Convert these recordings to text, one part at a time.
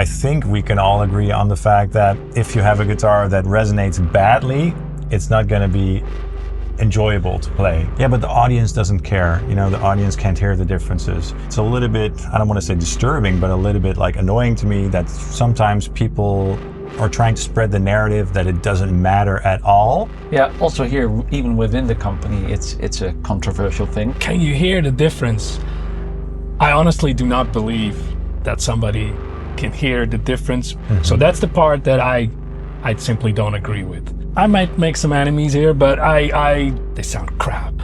I think we can all agree on the fact that if you have a guitar that resonates badly, it's not going to be enjoyable to play. Yeah, but the audience doesn't care. You know, the audience can't hear the differences. It's a little bit, I don't want to say disturbing, but a little bit like annoying to me that sometimes people are trying to spread the narrative that it doesn't matter at all. Yeah, also here, even within the company, it's a controversial thing. Can you hear the difference? I honestly do not believe that somebody can hear the difference. So that's the part that I simply don't agree with. I might make some enemies here, but they sound crap.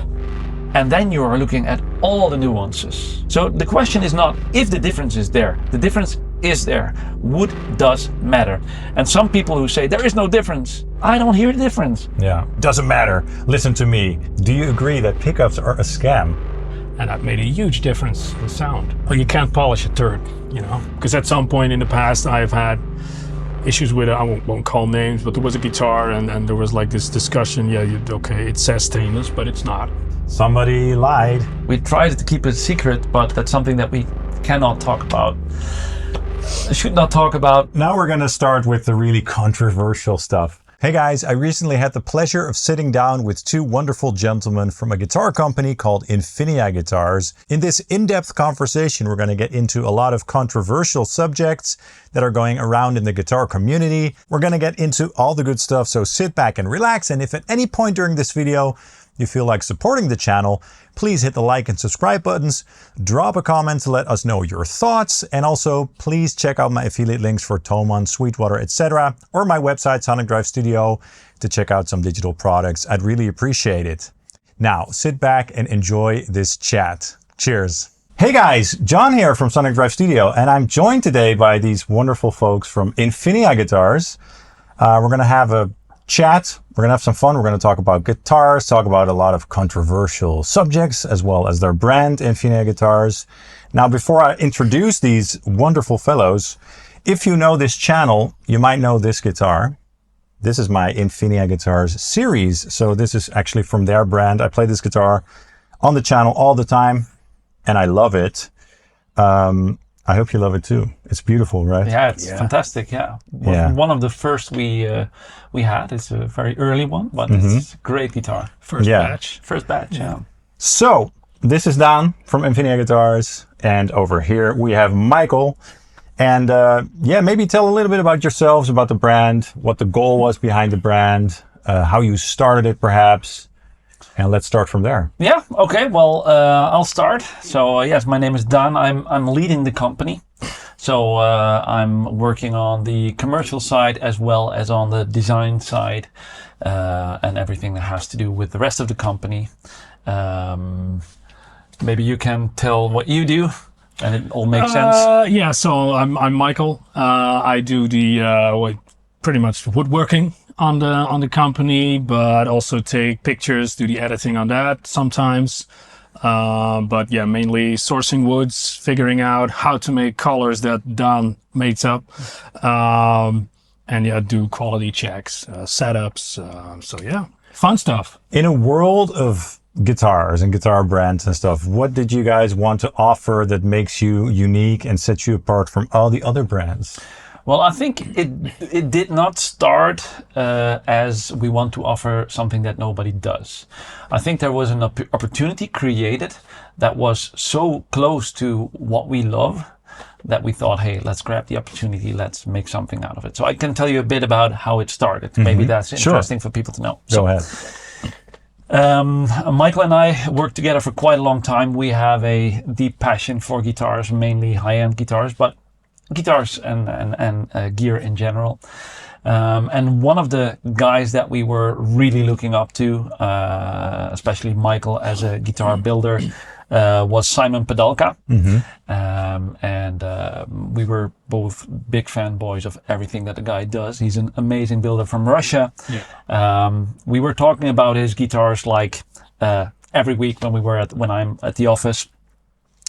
And then you are looking at all the nuances. So the question is not if the difference is there. The difference is there. Wood does matter. And some people who say there is no difference, I don't hear the difference. Yeah, doesn't matter. Listen to me. Do you agree that pickups are a scam? And that made a huge difference in sound. Well, you can't polish a turd, you know, because at some point in the past I've had issues with it. I won't call names, but there was a guitar and there was like this discussion. Yeah, okay, it says stainless, but it's not. Somebody lied. We tried to keep it secret, but that's something that we cannot talk about. Should not talk about. Now we're going to start with the really controversial stuff. Hey guys, I recently had the pleasure of sitting down with two wonderful gentlemen from a guitar company called Infinia Guitars. In this in-depth conversation, we're going to get into a lot of controversial subjects that are going around in the guitar community. We're going to get into all the good stuff, so sit back and relax. And if at any point during this video you feel like supporting the channel, please hit the like and subscribe buttons, drop a comment to let us know your thoughts, and also please check out my affiliate links for Thomann, Sweetwater, etc., or my website Sonic Drive Studio to check out some digital products. I'd really appreciate it. Now, sit back and enjoy this chat. Cheers. Hey guys, John here from Sonic Drive Studio, and I'm joined today by these wonderful folks from Infinia Guitars. We're going to have a chat. We're going to have some fun. We're going to talk about guitars, talk about a lot of controversial subjects, as well as their brand, Infinia Guitars. Now, before I introduce these wonderful fellows, if you know this channel, you might know this guitar. This is my Infinia Guitars series. So this is actually from their brand. I play this guitar on the channel all the time, and I love it. I hope you love it too. It's beautiful, right? Yeah, it's fantastic. Yeah. One of the first we had. It's a very early one, but it's a great guitar. First batch. First batch. Yeah. So this is Daan from Infinia Guitars, and over here we have Maikel. And yeah, maybe tell a little bit about yourselves, about the brand, what the goal was behind the brand, how you started it, perhaps. And let's start from there. Yeah, okay, well, I'll start. So yes, my name is Daan. I'm leading the company. So I'm working on the commercial side as well as on the design side and everything that has to do with the rest of the company. Maybe you can tell what you do and it all makes sense. Yeah, so I'm Maikel. I do the pretty much woodworking on the company, but also take pictures, do the editing on that sometimes. But yeah, mainly sourcing woods, figuring out how to make colors that Daan makes up, and yeah, do quality checks, setups. So yeah, fun stuff. In a world of guitars and guitar brands and stuff, what did you guys want to offer that makes you unique and sets you apart from all the other brands? Well, I think it did not start as we want to offer something that nobody does. I think there was an opportunity created that was so close to what we love that we thought, hey, let's grab the opportunity, let's make something out of it. So I can tell you a bit about how it started. Maybe that's interesting for people to know. Go ahead. Maikel and I worked together for quite a long time. We have a deep passion for guitars, mainly high-end guitars, but guitars and gear in general. And one of the guys that we were really looking up to, especially Maikel as a guitar builder, was Simon Pedalka. And we were both big fanboys of everything that the guy does. He's an amazing builder from Russia. We were talking about his guitars like every week when I'm at the office.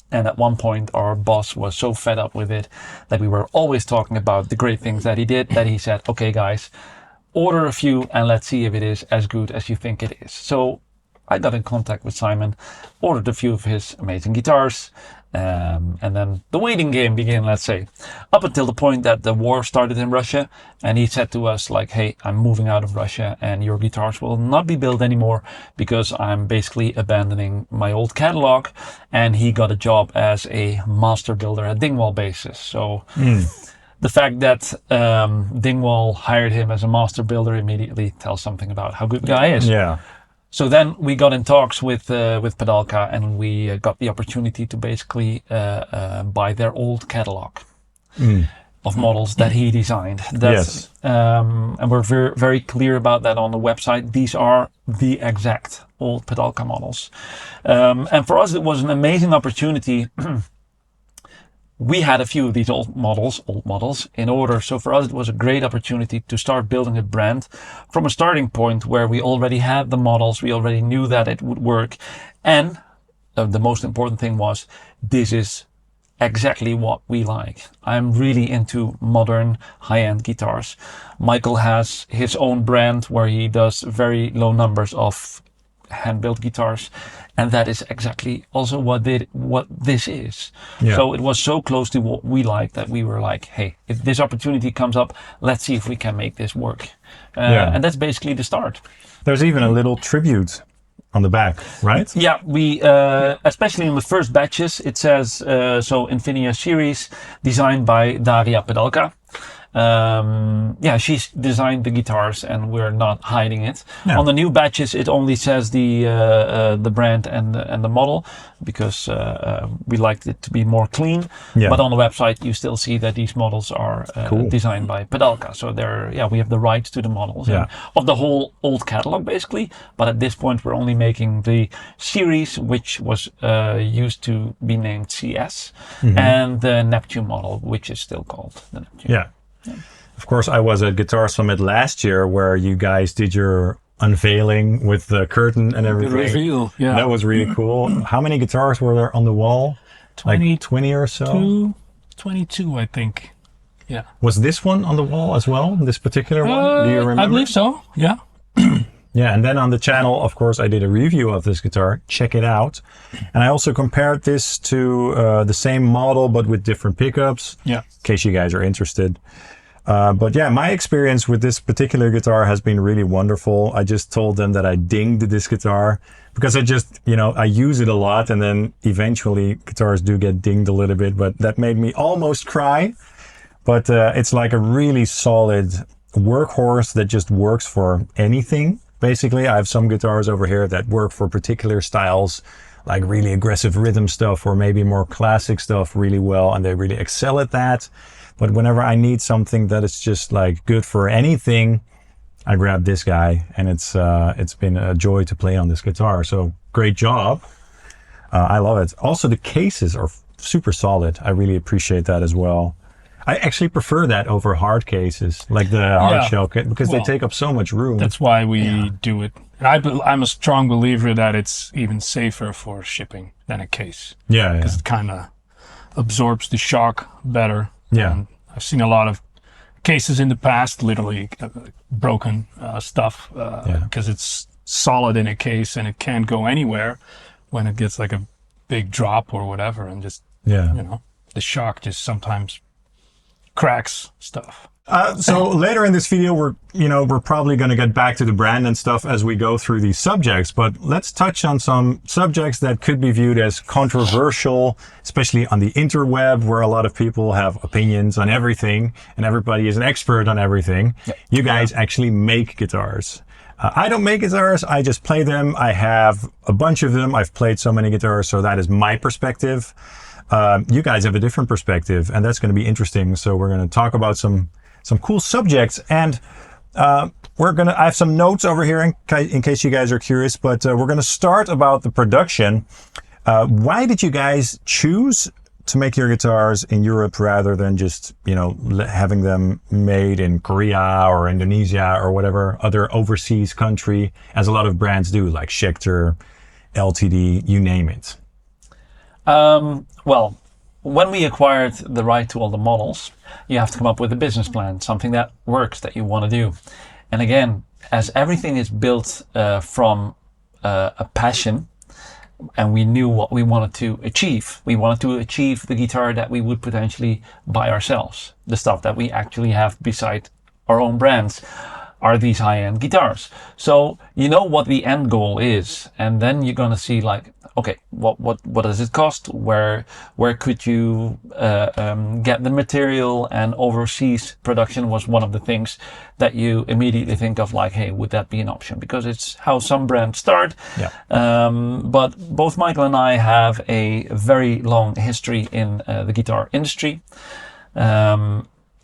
And at one point, our boss was so fed up with it that we were always talking about the great things that he did, that he said, okay, guys, order a few and let's see if it is as good as you think it is. So I got in contact with Simon, ordered a few of his amazing guitars, and then the waiting game began, let's say, up until the point that the war started in Russia, and he said to us like, hey, I'm moving out of Russia and your guitars will not be built anymore because I'm basically abandoning my old catalog. And he got a job as a master builder at Dingwall basis. So the fact that Dingwall hired him as a master builder immediately tells something about how good the guy is. Yeah. So then we got in talks with Pedalka, and we got the opportunity to basically buy their old catalog of models that he designed. Yes. And we're very, very clear about that on the website. These are the exact old Pedalka models. And for us, it was an amazing opportunity. We had a few of these old models in order. So for us, it was a great opportunity to start building a brand from a starting point where we already had the models. We already knew that it would work. And the most important thing was, this is exactly what we like. I'm really into modern high-end guitars. Maikel has his own brand where he does very low numbers of hand-built guitars, and that is exactly also what this is. Yeah. So it was so close to what we like that we were like, hey, if this opportunity comes up, let's see if we can make this work. And that's basically the start. There's even a little tribute on the back, right? Yeah, we especially in the first batches, it says so Infinia Ceres, designed by Daria Pedalka. She's designed the guitars, and we're not hiding it. Yeah. On the new batches, it only says the brand and the model, because we liked it to be more clean. Yeah. But on the website, you still see that these models are designed by Pedalka. So we have the rights to the models of the whole old catalog, basically. But at this point, we're only making the series, which was used to be named CS, and the Neptune model, which is still called the Neptune. Yeah. Of course, I was at Guitar Summit last year where you guys did your unveiling with the curtain and everything. The reveal, yeah. That was really cool. How many guitars were there on the wall? 20, like 20 or so? 22, I think. Yeah. Was this one on the wall as well? This particular one? Do you remember? I believe so, yeah. Yeah, and then on the channel, of course, I did a review of this guitar. Check it out. And I also compared this to the same model, but with different pickups. Yeah. In case you guys are interested. But yeah, my experience with this particular guitar has been really wonderful. I just told them that I dinged this guitar because I use it a lot, and then eventually guitars do get dinged a little bit, but that made me almost cry. But it's like a really solid workhorse that just works for anything. Basically, I have some guitars over here that work for particular styles, like really aggressive rhythm stuff or maybe more classic stuff really well, and they really excel at that. But whenever I need something that is just like good for anything, I grab this guy, and it's been a joy to play on this guitar. So great job. I love it. Also, the cases are super solid. I really appreciate that as well. I actually prefer that over hard cases, like the hard shell, because they take up so much room. That's why we do it. And I'm a strong believer that it's even safer for shipping than a case. Yeah, because it kind of absorbs the shock better. Yeah, and I've seen a lot of cases in the past, literally broken stuff, because it's solid in a case and it can't go anywhere when it gets like a big drop or whatever, and just the shock just sometimes cracks stuff. So later in this video, we're probably going to get back to the brand and stuff as we go through these subjects, but let's touch on some subjects that could be viewed as controversial, especially on the interweb, where a lot of people have opinions on everything and everybody is an expert on everything. Yep. You guys actually make guitars. I don't make guitars, I just play them. I have a bunch of them. I've played so many guitars, so that is my perspective. You guys have a different perspective, and that's going to be interesting. So we're going to talk about some cool subjects, and I have some notes over here in case you guys are curious, but we're going to start about the production. Why did you guys choose to make your guitars in Europe rather than just, having them made in Korea or Indonesia or whatever other overseas country, as a lot of brands do, like Schecter, LTD, you name it? Well, when we acquired the right to all the models, you have to come up with a business plan, something that works, that you want to do. And again, as everything is built from a passion, and we knew what we wanted to achieve. We wanted to achieve the guitar that we would potentially buy ourselves. The stuff that we actually have beside our own brands are these high-end guitars. So you know what the end goal is, and then you're gonna see like, okay, what does it cost? Where could you get the material? And overseas production was one of the things that you immediately think of, like, hey, would that be an option? Because it's how some brands start. Yeah. But both Maikel and I have a very long history in the guitar industry.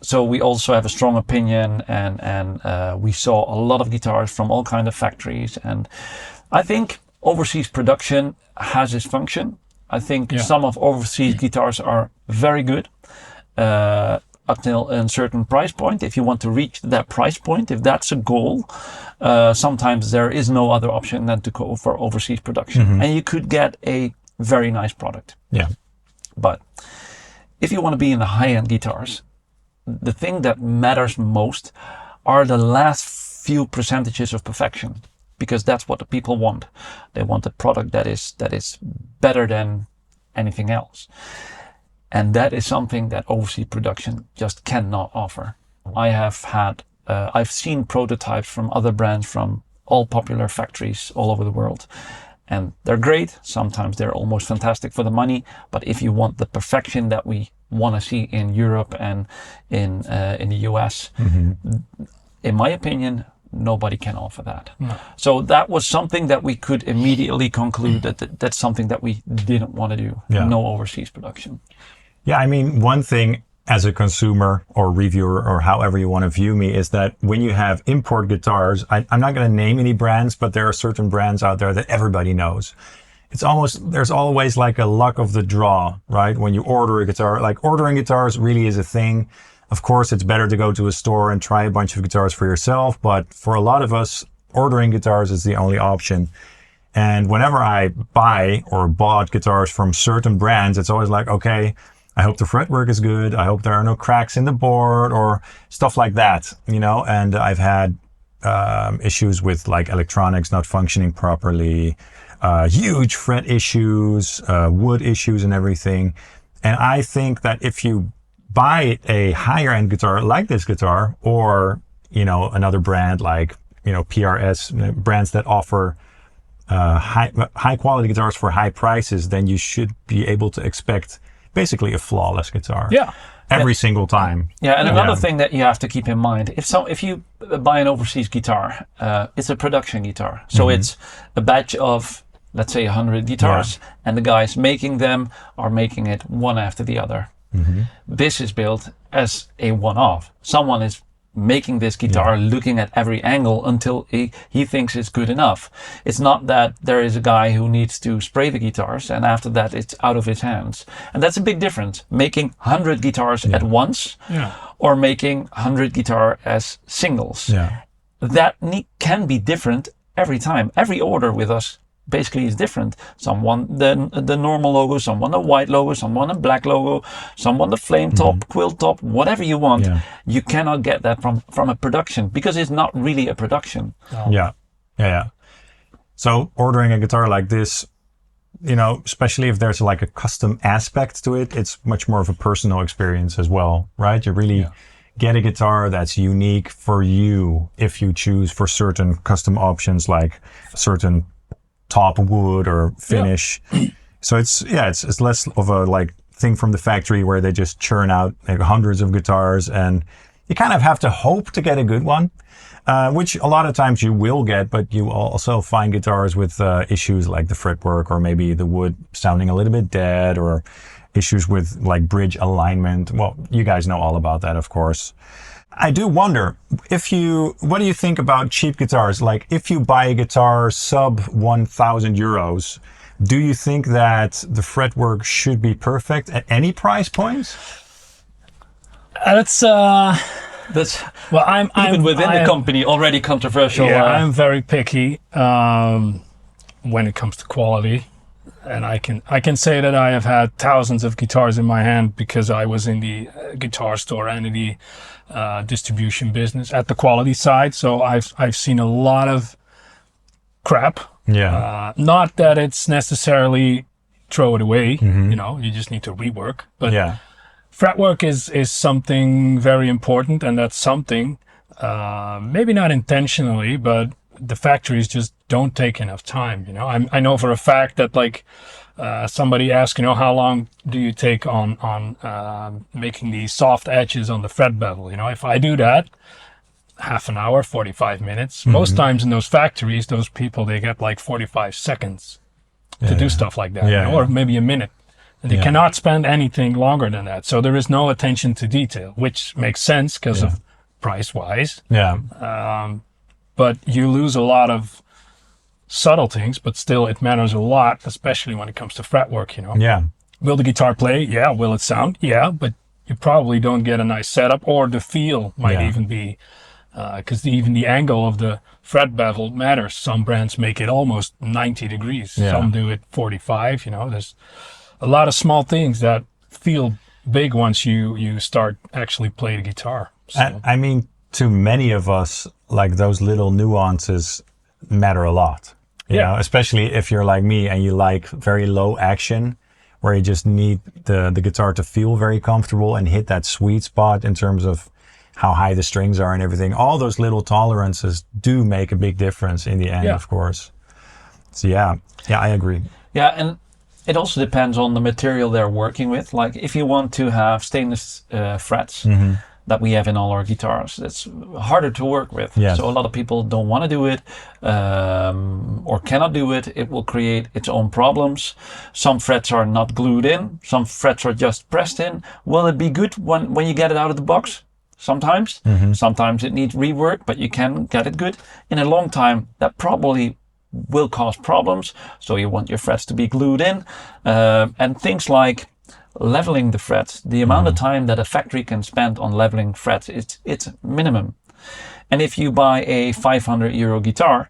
So we also have a strong opinion, and we saw a lot of guitars from all kinds of factories. And I think overseas production has its function. I think some of overseas guitars are very good up till a certain price point. If you want to reach that price point, if that's a goal, sometimes there is no other option than to go for overseas production. And you could get a very nice product. Yeah. But if you want to be in the high-end guitars, the thing that matters most are the last few percentages of perfection, because that's what the people want. They want a product that is better than anything else. And that is something that overseas production just cannot offer. I've seen prototypes from other brands from all popular factories all over the world. And they're great. Sometimes they're almost fantastic for the money. But if you want the perfection that we want to see in Europe and in the US, in my opinion, nobody can offer that. No. So that was something that we could immediately conclude that that's something that we didn't want to do. Yeah. No overseas production. Yeah, I mean, one thing as a consumer or reviewer or however you want to view me is that when you have import guitars, I'm not going to name any brands, but there are certain brands out there that everybody knows. There's always like a luck of the draw, right? When you order a guitar, like ordering guitars really is a thing. Of course, it's better to go to a store and try a bunch of guitars for yourself. But for a lot of us, ordering guitars is the only option. And whenever I buy or bought guitars from certain brands, it's always like, okay, I hope the fretwork is good. I hope there are no cracks in the board or stuff like that, you know. And I've had issues with like electronics not functioning properly, huge fret issues, wood issues and everything. And I think that if you buy a higher end guitar like this guitar, or, you know, another brand like, you know, PRS, brands that offer high quality guitars for high prices, then you should be able to expect basically a flawless guitar. Yeah. Every single time. Yeah, and another thing that you have to keep in mind, if you buy an overseas guitar, it's a production guitar. So it's a batch of, let's say, 100 guitars, and the guys making them are making it one after the other. This is built as a one-off. Someone is making this guitar, looking at every angle until he thinks it's good enough. It's not that there is a guy who needs to spray the guitars and after that it's out of his hands. And that's a big difference. Making 100 guitars at once or making 100 guitar as singles. That can be different every time. Every order with us basically is different. Someone the normal logo, someone a white logo, someone a black logo, someone the flame top, quilt top, whatever you want. You cannot get that from a production because it's not really a production. So ordering a guitar like this, you know, especially if there's like a custom aspect to it, it's much more of a personal experience as well, right? You really get a guitar that's unique for you if you choose for certain custom options like certain top wood or finish. So it's less of a like thing from the factory where they just churn out like hundreds of guitars and you kind of have to hope to get a good one, which a lot of times you will get, but you also find guitars with issues like the fretwork or maybe the wood sounding a little bit dead or issues with like bridge alignment. Well, you guys know all about that, of course. I do wonder what do you think about cheap guitars? Like if you buy a guitar sub 1,000 euros, do you think that the fretwork should be perfect at any price points? That's well, I'm even within the company already controversial. Yeah, I'm very picky when it comes to quality. And I can say that I have had thousands of guitars in my hand because I was in the guitar store and in the distribution business at the quality side. So I've seen a lot of crap Not that it's necessarily throw it away, you know, you just need to rework. But fretwork is something very important, and that's something, maybe not intentionally, but the factories just don't take enough time, you know. I know for a fact that, like, somebody asked, you know, how long do you take on making these soft edges on the fret bevel? You know, if I do that, half an hour, 45 minutes. Most times in those factories, those people, they get like 45 seconds to do stuff like that, you know, or maybe a minute. And they cannot spend anything longer than that. So there is no attention to detail, which makes sense because of price-wise. But you lose a lot of subtle things, but still it matters a lot, especially when it comes to fretwork, you know. Will the guitar play? Yeah. Will it sound? Yeah. But you probably don't get a nice setup, or the feel might even be, because even the angle of the fret bevel matters. Some brands make it almost 90 degrees. Some do it 45, you know. There's a lot of small things that feel big once you start actually play the guitar. So. I mean, to many of us, like, those little nuances matter a lot. You know, especially if you're like me and you like very low action, where you just need the guitar to feel very comfortable and hit that sweet spot in terms of how high the strings are and everything. All those little tolerances do make a big difference in the end, of course. So yeah, I agree. Yeah, and it also depends on the material they're working with. Like, if you want to have stainless frets that we have in all our guitars, it's harder to work with. So a lot of people don't want to do it, or cannot do it. It will create its own problems. Some frets are not glued in. Some frets are just pressed in. Will it be good when you get it out of the box? Sometimes. Sometimes it needs rework, but you can get it good. In a long time, that probably will cause problems. So you want your frets to be glued in. And things like leveling the frets, the amount of time that a factory can spend on leveling frets, it's minimum. And if you buy a 500 euro guitar,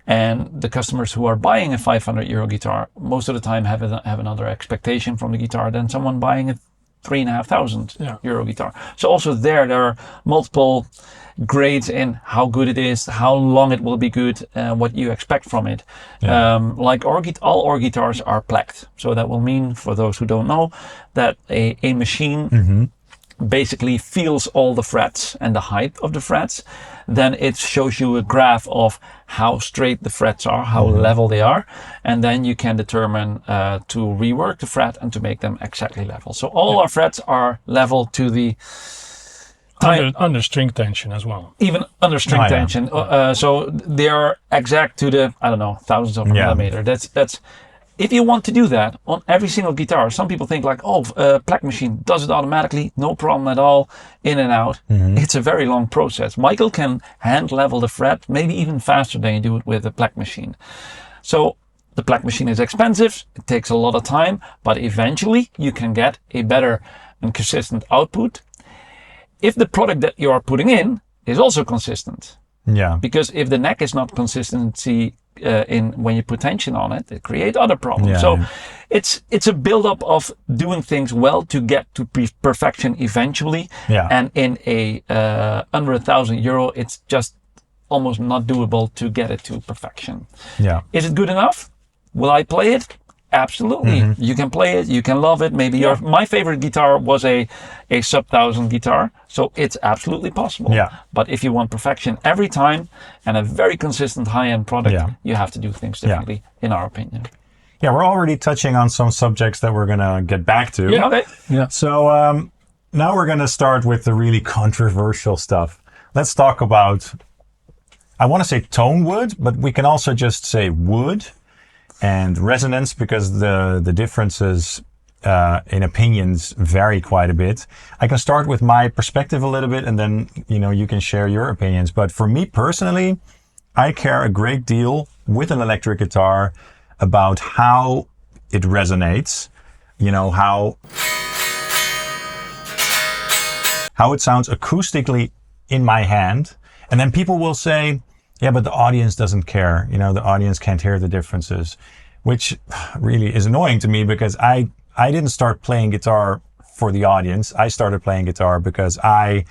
and the customers who are buying a 500 euro guitar most of the time have another expectation from the guitar than someone buying a 3,500 euro guitar. So also there are multiple grades in how good it is, how long it will be good, what you expect from it. Like all our guitars are PLEKed. So that will mean, for those who don't know, that a machine basically feels all the frets and the height of the frets. Then it shows you a graph of how straight the frets are, how level they are, and then you can determine to rework the fret and to make them exactly level. So all our frets are level to the under string tension as well. Even under string tension. So they are exact to the, I don't know, thousandths of a millimeter. That's if you want to do that on every single guitar. Some people think like, oh, PLEK machine does it automatically, no problem at all, in and out. It's a very long process. Maikel can hand level the fret, maybe even faster than you do it with a PLEK machine. So the PLEK machine is expensive, it takes a lot of time, but eventually you can get a better and consistent output if the product that you are putting in is also consistent. Because if the neck is not consistency in when you put tension on it, it creates other problems. So it's a build-up of doing things well to get to perfection eventually. And in a under €1,000, it's just almost not doable to get it to perfection. Is it good enough? Will I play it? Absolutely. You can play it, you can love it. Maybe my favorite guitar was a sub-1,000 guitar, so it's absolutely possible. But if you want perfection every time and a very consistent high-end product, you have to do things differently, in our opinion. We're already touching on some subjects that we're gonna get back to. So now we're gonna start with the really controversial stuff. Let's talk about, I want to say tonewood, but we can also just say wood. And resonance, because the differences in opinions vary quite a bit. I can start with my perspective a little bit, and then you can share your opinions. But for me personally, I care a great deal with an electric guitar about how it resonates. How it sounds acoustically in my hand. And then people will say, yeah, but the audience doesn't care. The audience can't hear the differences, which really is annoying to me, because I didn't start playing guitar for the audience. I started playing guitar because I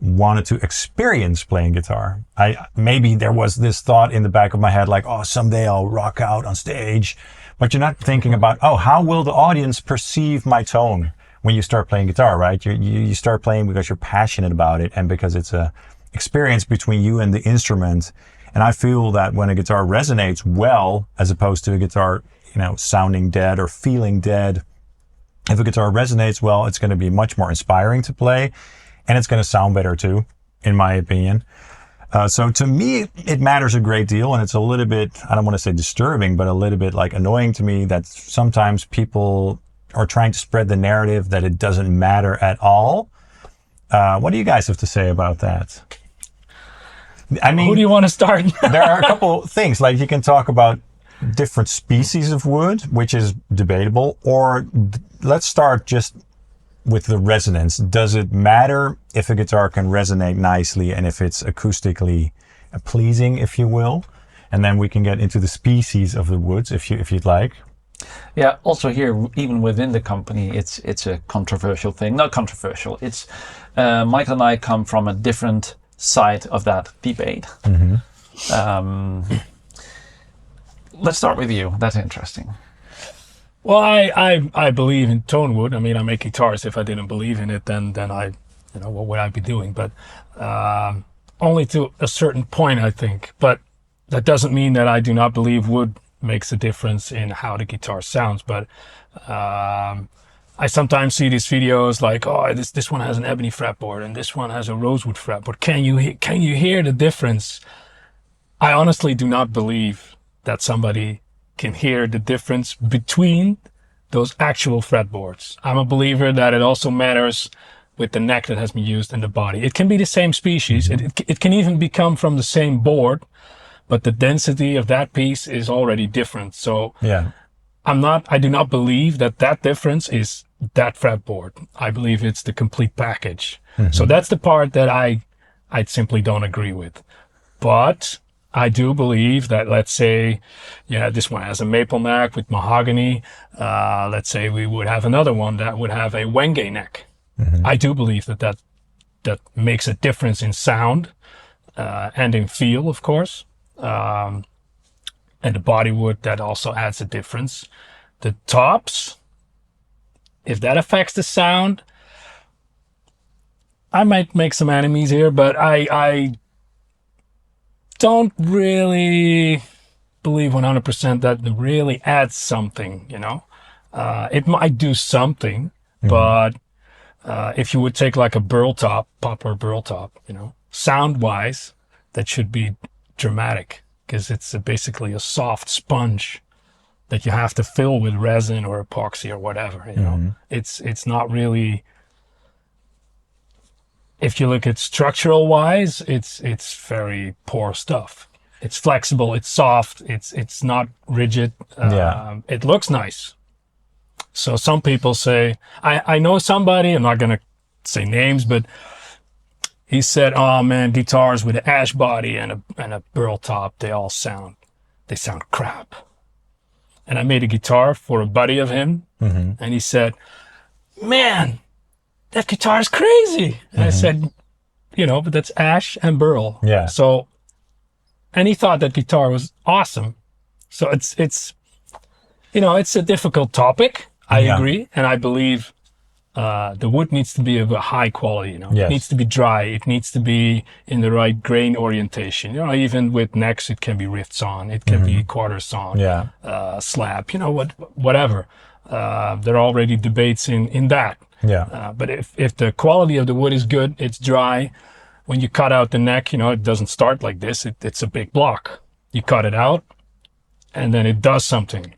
wanted to experience playing guitar. Maybe there was this thought in the back of my head, like, oh, someday I'll rock out on stage. But you're not thinking about, oh, how will the audience perceive my tone when you start playing guitar, right? You start playing because you're passionate about it and because it's a experience between you and the instrument. And I feel that when a guitar resonates well, as opposed to a guitar, sounding dead or feeling dead, if a guitar resonates well, it's going to be much more inspiring to play, and it's going to sound better too, in my opinion. So to me, it matters a great deal, and it's a little bit, I don't want to say disturbing, but a little bit like annoying to me that sometimes people are trying to spread the narrative that it doesn't matter at all. What do you guys have to say about that? I mean, who do you want to start? There are a couple things, like you can talk about different species of wood, which is debatable, or let's start just with the resonance. Does it matter if a guitar can resonate nicely and if it's acoustically pleasing, if you will? And then we can get into the species of the woods, if you'd like. Yeah, also here, even within the company, it's a controversial thing. Not controversial. It's Maikel and I come from a different side of that debate. Let's start with you. That's interesting. Well, I believe in tonewood. I mean, I make guitars. If I didn't believe in it, then I, what would I be doing? But only to a certain point, I think. But that doesn't mean that I do not believe wood makes a difference in how the guitar sounds. But I sometimes see these videos like, oh, this one has an ebony fretboard and this one has a rosewood fretboard. Can you hear the difference? I honestly do not believe that somebody can hear the difference between those actual fretboards. I'm a believer that it also matters with the neck that has been used in the body. It can be the same species. It can even become from the same board, but the density of that piece is already different. So yeah, I do not believe that difference is that fretboard. I believe it's the complete package. So that's the part that I simply don't agree with. But I do believe that, let's say, this one has a maple neck with mahogany. Let's say we would have another one that would have a wenge neck. I do believe that makes a difference in sound and in feel, of course. And the bodywood, that also adds a difference. The tops, if that affects the sound, I might make some enemies here, but I don't really believe 100% that it really adds something, It might do something, but if you would take like a burl top, poplar burl top, sound-wise, that should be dramatic, because it's basically a soft sponge that you have to fill with resin or epoxy or whatever, It's not really... If you look at structural wise, it's very poor stuff. It's flexible, it's soft, it's not rigid. It looks nice. So some people say, I know somebody, I'm not gonna say names, but he said, oh man, guitars with an ash body and a burl top, they sound crap. And I made a guitar for a buddy of him, and he said, man, that guitar is crazy. And I said, but that's ash and burl. Yeah. So, and he thought that guitar was awesome. So it's a difficult topic. I agree. And I believe the wood needs to be of a high quality, Yes. It needs to be dry. It needs to be in the right grain orientation. Even with necks, it can be rifts on. It can be quarters on. Slab, whatever. There are already debates in that. Yeah. But if the quality of the wood is good, it's dry. When you cut out the neck, it doesn't start like this. It's a big block. You cut it out, and then it does something,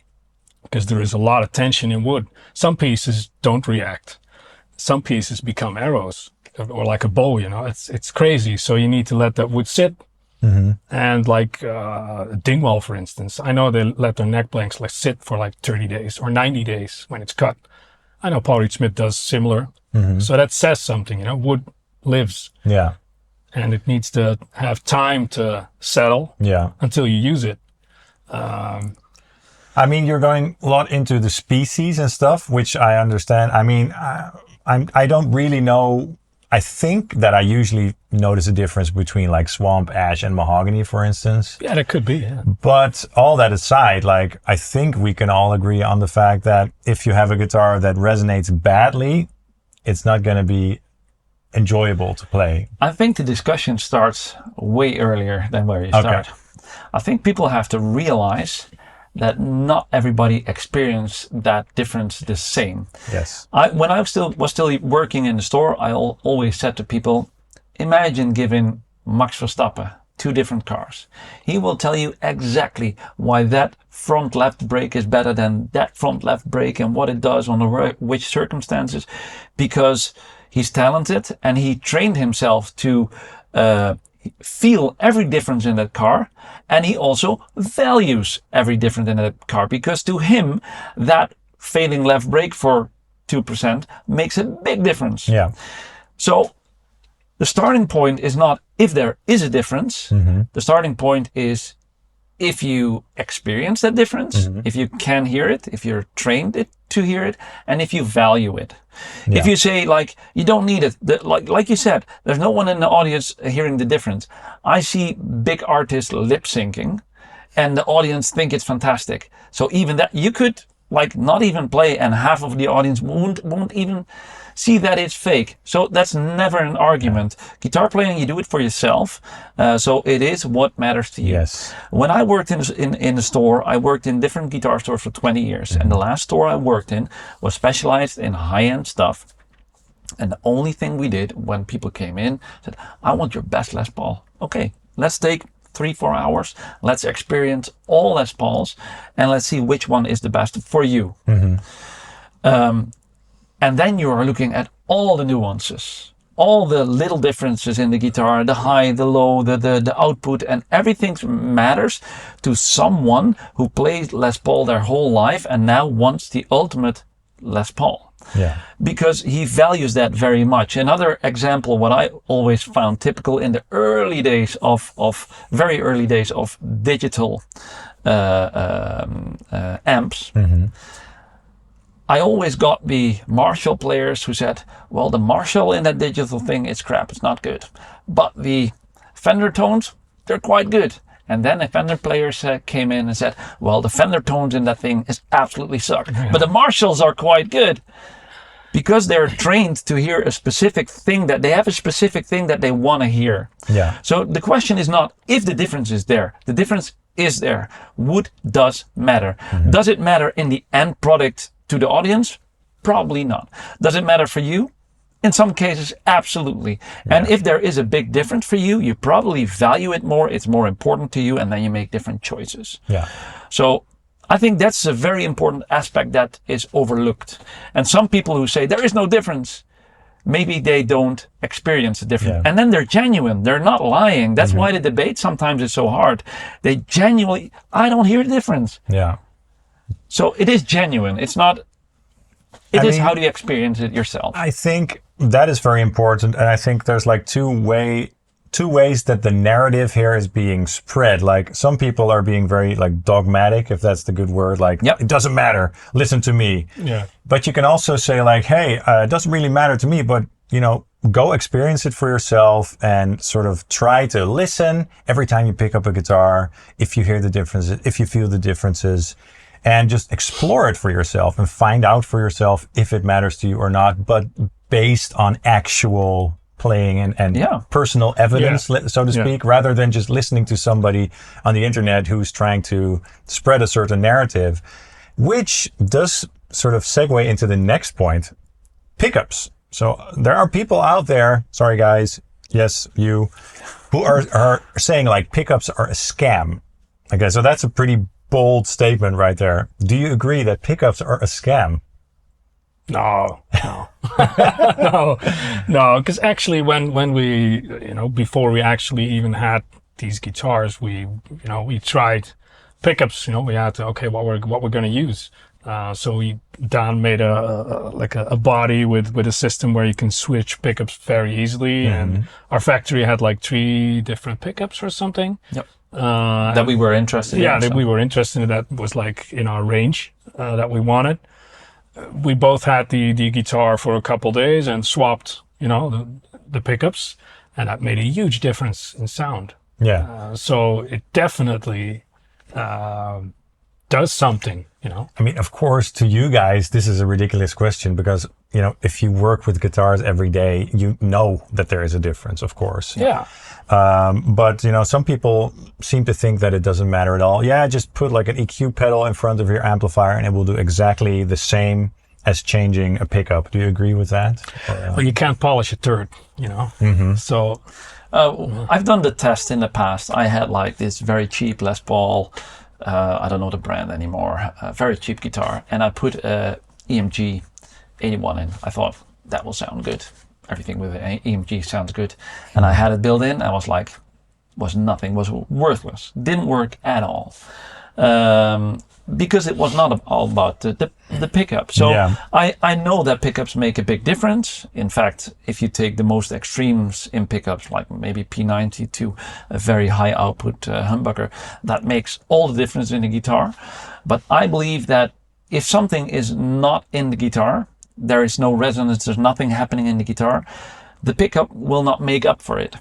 because there is a lot of tension in wood. Some pieces don't react. Some pieces become arrows, or like a bow. It's crazy. So you need to let that wood sit. And like Dingwall, for instance, I know they let their neck blanks sit for like 30 days or 90 days when it's cut. I know Paul Reed Smith does similar. So that says something, wood lives. Yeah. And it needs to have time to settle until you use it. I mean, you're going a lot into the species and stuff, which I understand. I mean, I don't really know I think that I usually notice a difference between like swamp ash and mahogany, for instance. Yeah, that could be, yeah. But all that aside, like I think we can all agree on the fact that if you have a guitar that resonates badly, it's not going to be enjoyable to play. I think the discussion starts way earlier than where you start. I think people have to realize that not everybody experience that difference the same. Yes. When I was still working in the store, I always said to people, imagine giving Max Verstappen 2 different cars. He will tell you exactly why that front left brake is better than that front left brake and what it does under which circumstances, because he's talented and he trained himself to feel every difference in that car, and he also values every difference in that car, because to him that failing left brake for 2% makes a big difference. Yeah. So the starting point is not if there is a difference. The starting point is if you experience that difference, if you can hear it, if you're trained to hear it, and if you value it. Yeah. If you say like, you don't need it, like you said, there's no one in the audience hearing the difference. I see big artists lip syncing and the audience think it's fantastic. So even that, you could like not even play and half of the audience won't even see that it's fake. So that's never an argument. Guitar playing, you do it for yourself. So it is what matters to you. Yes. When I worked in the store, I worked in different guitar stores for 20 years. And the last store I worked in was specialized in high-end stuff. And the only thing we did when people came in said, I want your best Les Paul. Okay, let's take 3-4 hours. Let's experience all Les Pauls and let's see which one is the best for you. And then you are looking at all the nuances, all the little differences in the guitar, the high, the low, the output, and everything matters to someone who plays Les Paul their whole life and now wants the ultimate Les Paul. Yeah. Because he values that very much. Another example, what I always found typical in the early days very early days of digital amps, I always got the Marshall players who said, well, the Marshall in that digital thing is crap, it's not good. But the Fender tones, they're quite good. And then the Fender players came in and said, well, the Fender tones in that thing is absolutely suck. But the Marshalls are quite good. Because they're trained to hear a specific thing, that they have a specific thing that they want to hear. Yeah. So the question is not if the difference is there. The difference is there. Wood does matter. Does it matter in the end product to the audience? Probably not. Does it matter for you? In some cases, absolutely. Yeah. And if there is a big difference for you, you probably value it more. It's more important to you, and then you make different choices. Yeah. So I think that's a very important aspect that is overlooked. And some people who say there is no difference, maybe they don't experience the difference. Yeah. And then they're genuine. They're not lying. That's why the debate sometimes is so hard. They genuinely, I don't hear the difference. Yeah. So it is genuine. It's not, it is how do you experience it yourself? I think that is very important. And I think there's like two ways that the narrative here is being spread. Like some people are being very like dogmatic, if that's the good word. Like, it doesn't matter. Listen to me. Yeah. But you can also say like, hey, it doesn't really matter to me, but you know, go experience it for yourself and sort of try to listen every time you pick up a guitar. If you hear the differences, if you feel the differences, and just explore it for yourself and find out for yourself if it matters to you or not, but based on actual playing and personal evidence, so to speak, rather than just listening to somebody on the internet who's trying to spread a certain narrative, which does sort of segue into the next point, pickups. So there are people out there, sorry guys, yes, you, who are saying like pickups are a scam. Okay, so that's a pretty bold statement right there. Do you agree that pickups are a scam? No. No, because actually when we, before we actually even had these guitars, we tried pickups, we had to, okay, what we're going to use. So Daan made a body with a system where you can switch pickups very easily. And our factory had like 3 different pickups or something. Yep. That we were interested in. Yeah, that we were interested in, that was like in our range that we wanted. We both had the guitar for a couple days and swapped, the the pickups, and that made a huge difference in sound. Yeah. So it definitely does something, you know. I mean, of course, to you guys, this is a ridiculous question because, you know, if you work with guitars every day, you know that there is a difference, of course. Yeah. But, you know, some people seem to think that it doesn't matter at all. Yeah, just put like an EQ pedal in front of your amplifier and it will do exactly the same as changing a pickup. Do you agree with that? Well, you can't polish a turd, you know. So I've done the test in the past. I had like this very cheap Les Paul, I don't know the brand anymore, very cheap guitar, and I put a EMG 81 in. I thought that will sound good. Everything with an EMG sounds good. And I had it built in. I was like, was worthless. Didn't work at all. Because it was not all about the pickup. So Yeah. I know that pickups make a big difference. In fact, if you take the most extremes in pickups, like maybe P90 to a very high output humbucker, that makes all the difference in the guitar. But I believe that if something is not in the guitar, there is no resonance, there's nothing happening in the guitar, the pickup will not make up for it.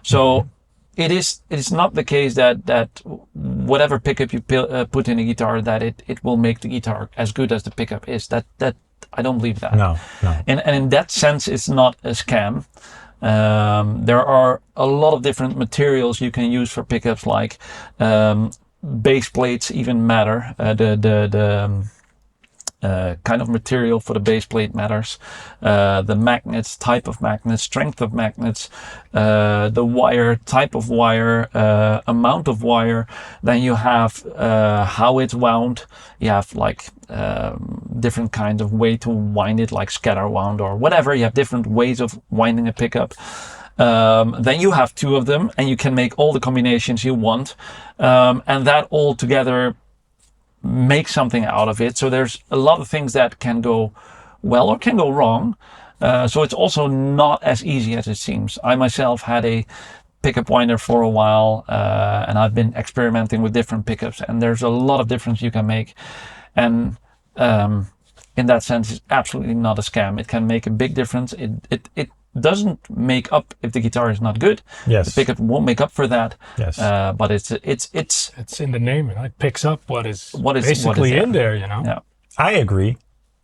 So it is not the case that whatever pickup you put in a guitar, that it will make the guitar as good as the pickup is. That I don't believe that. No. And in that sense, it's not a scam. There are a lot of different materials you can use for pickups, like base plates even matter. Kind of material for the base plate matters. The magnets, type of magnets, strength of magnets, the wire, type of wire, amount of wire. Then you have how it's wound. You have like different kinds of way to wind it, like scatter wound or whatever. You have different ways of winding a pickup. Then you have two of them, and you can make all the combinations you want, and that all together make something out of it. So there's a lot of things that can go well or can go wrong. So it's also not as easy as it seems. I myself had a pickup winder for a while, and I've been experimenting with different pickups, and there's a lot of difference you can make. And in that sense, it's absolutely not a scam. It can make a big difference. It doesn't make up if the guitar is not good. Yes. The pickup won't make up for that. Yes. It's But in the name, and it picks up what is basically what is in there, you know. Yeah. I agree.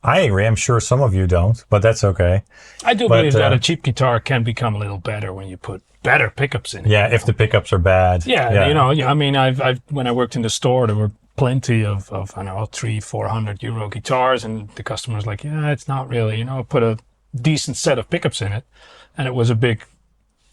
I'm sure some of you don't, but that's okay. I do believe that a cheap guitar can become a little better when you put better pickups in it. Yeah, if the pickups are bad. Yeah, you know, I mean, I've when I worked in the store, there were plenty of I don't know, 300-400 euro guitars, and the customer's like, yeah, it's not really, you know, put a decent set of pickups in it, and it was a big,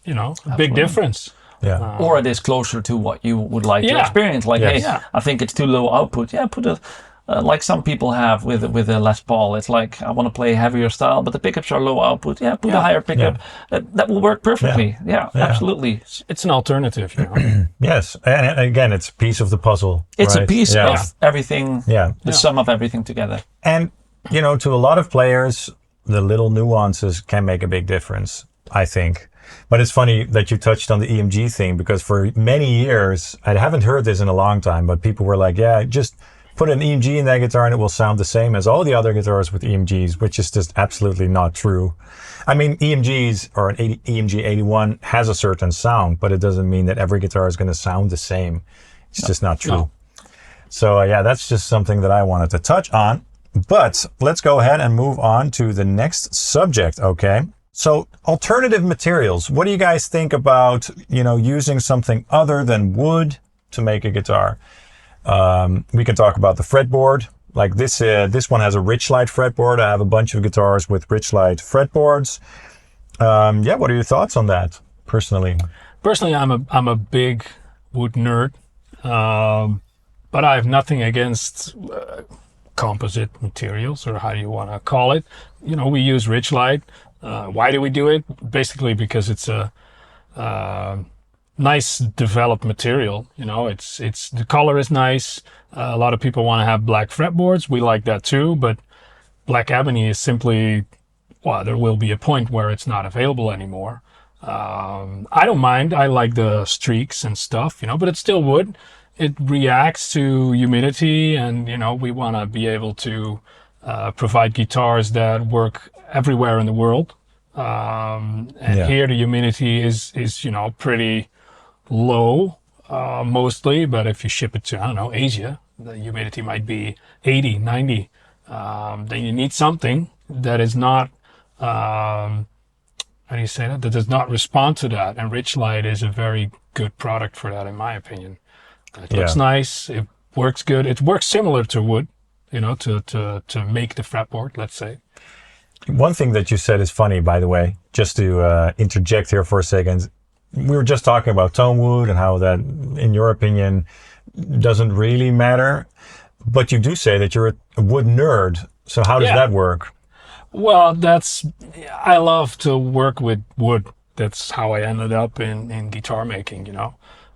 you know, big difference. Yeah. Or it is closer to what you would like to experience. Like, Yes. hey, I think it's too low output. Yeah, put a like some people have with a Les Paul. It's like, I want to play heavier style, but the pickups are low output. Yeah, put a higher pickup. That will work perfectly. Yeah, absolutely. It's an alternative, you know. Yes, and again, it's a piece of the puzzle. It's right? a piece of everything. Yeah. The sum of everything together. And, you know, to a lot of players, the little nuances can make a big difference, I think. But it's funny that you touched on the EMG thing, because for many years, I haven't heard this in a long time, but people were like, yeah, just put an EMG in that guitar and it will sound the same as all the other guitars with EMGs, which is just absolutely not true. I mean, EMGs or an EMG 81 has a certain sound, but it doesn't mean that every guitar is going to sound the same. It's just not true. No. So yeah, that's just something that I wanted to touch on. But let's go ahead and move on to the next subject, okay? So alternative materials. What do you guys think about, you know, using something other than wood to make a guitar? We can talk about the fretboard. Like this one has a Richlite fretboard. I have a bunch of guitars with Richlite fretboards. Yeah, what are your thoughts on that, personally? Personally, I'm a big wood nerd, but I have nothing against composite materials, or how you want to call it. You know, we use Richlite. Why do we do it? Basically because it's a nice developed material. You know, it's the color is nice. A lot of people want to have black fretboards. We like that too, but black ebony is simply, well, there will be a point where it's not available anymore. I don't mind. I like the streaks and stuff, you know, but it's still wood. It reacts to humidity, and, you know, we want to be able to provide guitars that work everywhere in the world. And here the humidity is pretty low, mostly. But if you ship it to, I don't know, Asia, the humidity might be 80, 90. Then you need something that is not, how do you say that? That does not respond to that. And Richlight is a very good product for that, in my opinion. It looks nice. It works good. It works similar to wood, to make the fretboard, let's say. One thing that you said is funny, by the way, just to interject here for a second. We were just talking about tonewood and how that, in your opinion, doesn't really matter. But you do say that you're a wood nerd. So how does that work? Well, I love to work with wood. That's how I ended up in guitar making,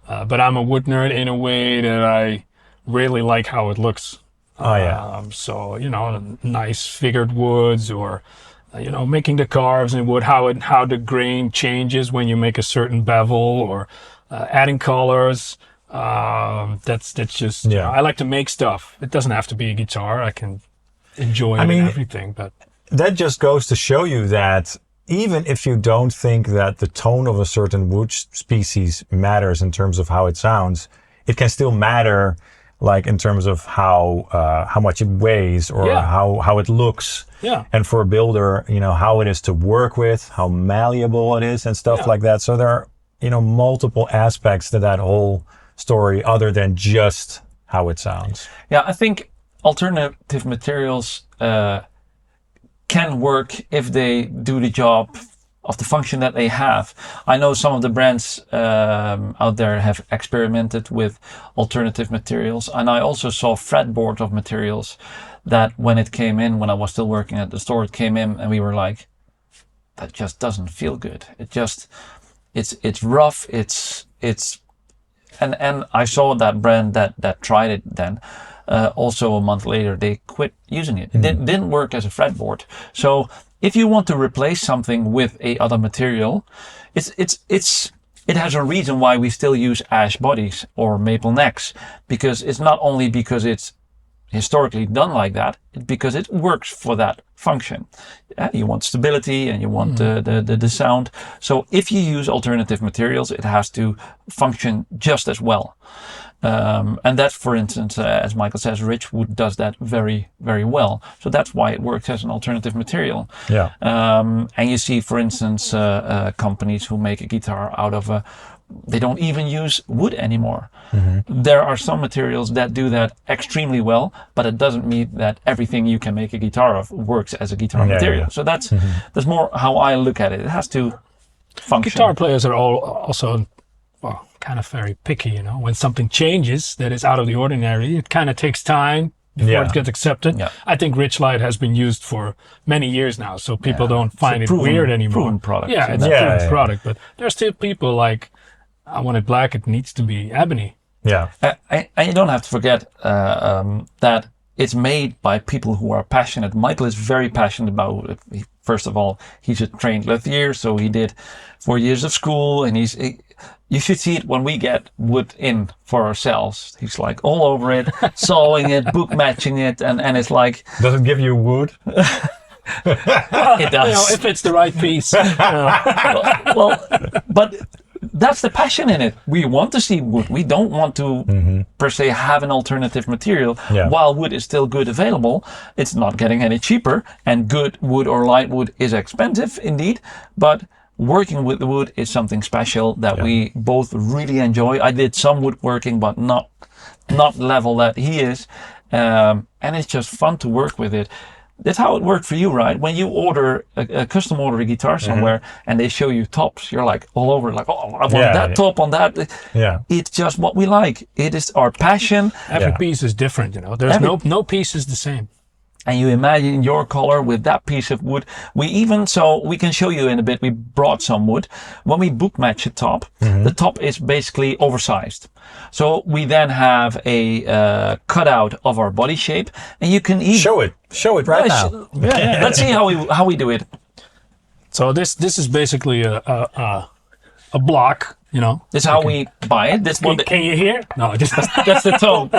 But I'm a wood nerd in a way that I really like how it looks. So, nice figured woods, or, making the carves in wood, how the grain changes when you make a certain bevel, or adding colors. That's just, I like to make stuff. It doesn't have to be a guitar. I can enjoy everything, but that just goes to show you that even if you don't think that the tone of a certain wood species matters in terms of how it sounds, it can still matter, like in terms of how much it weighs, or how it looks. Yeah. And for a builder, how it is to work with, how malleable it is, and stuff like that. So there are, multiple aspects to that whole story other than just how it sounds. Yeah, I think alternative materials can work if they do the job of the function that they have. I know some of the brands out there have experimented with alternative materials, and I also saw fretboard of materials that when it came in, when I was still working at the store, it came in and we were like, that just doesn't feel good. It's rough. And I saw that brand that tried it then. Also a month later, they quit using it. It didn't work as a fretboard. So if you want to replace something with a other material, it has a reason why we still use ash bodies or maple necks, because it's not only because it's historically done like that, because it works for that function. You want stability and you want the sound. So if you use alternative materials, it has to function just as well. And that, for instance, as Maikel says, Richwood does that very, very well. So that's why it works as an alternative material. Yeah. And you see, for instance, companies who make a guitar out of they don't even use wood anymore. There are some materials that do that extremely well, but it doesn't mean that everything you can make a guitar of works as a guitar material. Yeah. So that's more how I look at it. It has to function. Guitar players are also kind of very picky, when something changes that is out of the ordinary, it kind of takes time before it gets accepted. Yeah. I think Richlight has been used for many years now, so people don't find it weird anymore. Proven product. Yeah, it's a proven product, but there's still people like, I want it black, it needs to be ebony. Yeah. And you don't have to forget that it's made by people who are passionate. Maikel is very passionate about it. First of all, he's a trained luthier, so he did 4 years of school, and you should see it when we get wood in for ourselves. He's like all over it, sawing it, book matching it, and it's like... Does it give you wood? It does. If it's the right piece. But that's the passion in it. We want to see wood. We don't want to per se have an alternative material. Yeah. While wood is still good available, it's not getting any cheaper, and good wood or light wood is expensive indeed, but working with the wood is something special that we both really enjoy. I did some woodworking, but not level that he is, and it's just fun to work with it. That's how it worked for you, right? When you order a custom order a guitar somewhere and they show you tops, you're like all over, like, oh, I want that top on that. Yeah. It's just what we like. It is our passion. Every piece is different, There's no piece is the same. And you imagine your color with that piece of wood. We can show you in a bit, we brought some wood. When we book match a top, the top is basically oversized. So we then have a cutout of our body shape, and you can even... Show it right now. Let's see how we do it. So this is basically a block, This is how we buy it. Can you hear? No, that's the tone.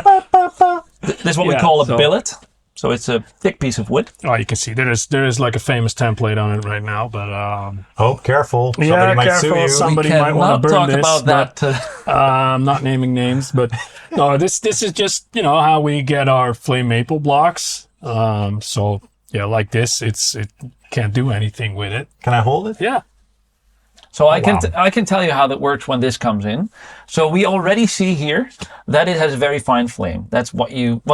This is what we call a billet. So it's a thick piece of wood. Oh, you can see there is like a famous template on it right now, but oh, careful! Somebody yeah, might careful. sue you. Somebody might want to burn this. About that. I'm not naming names, but no, this is just how we get our flame maple blocks. So yeah, like this, it can't do anything with it. Can I hold it? Yeah. So I can tell you how that works when this comes in. So we already see here that it has a very fine flame. That's what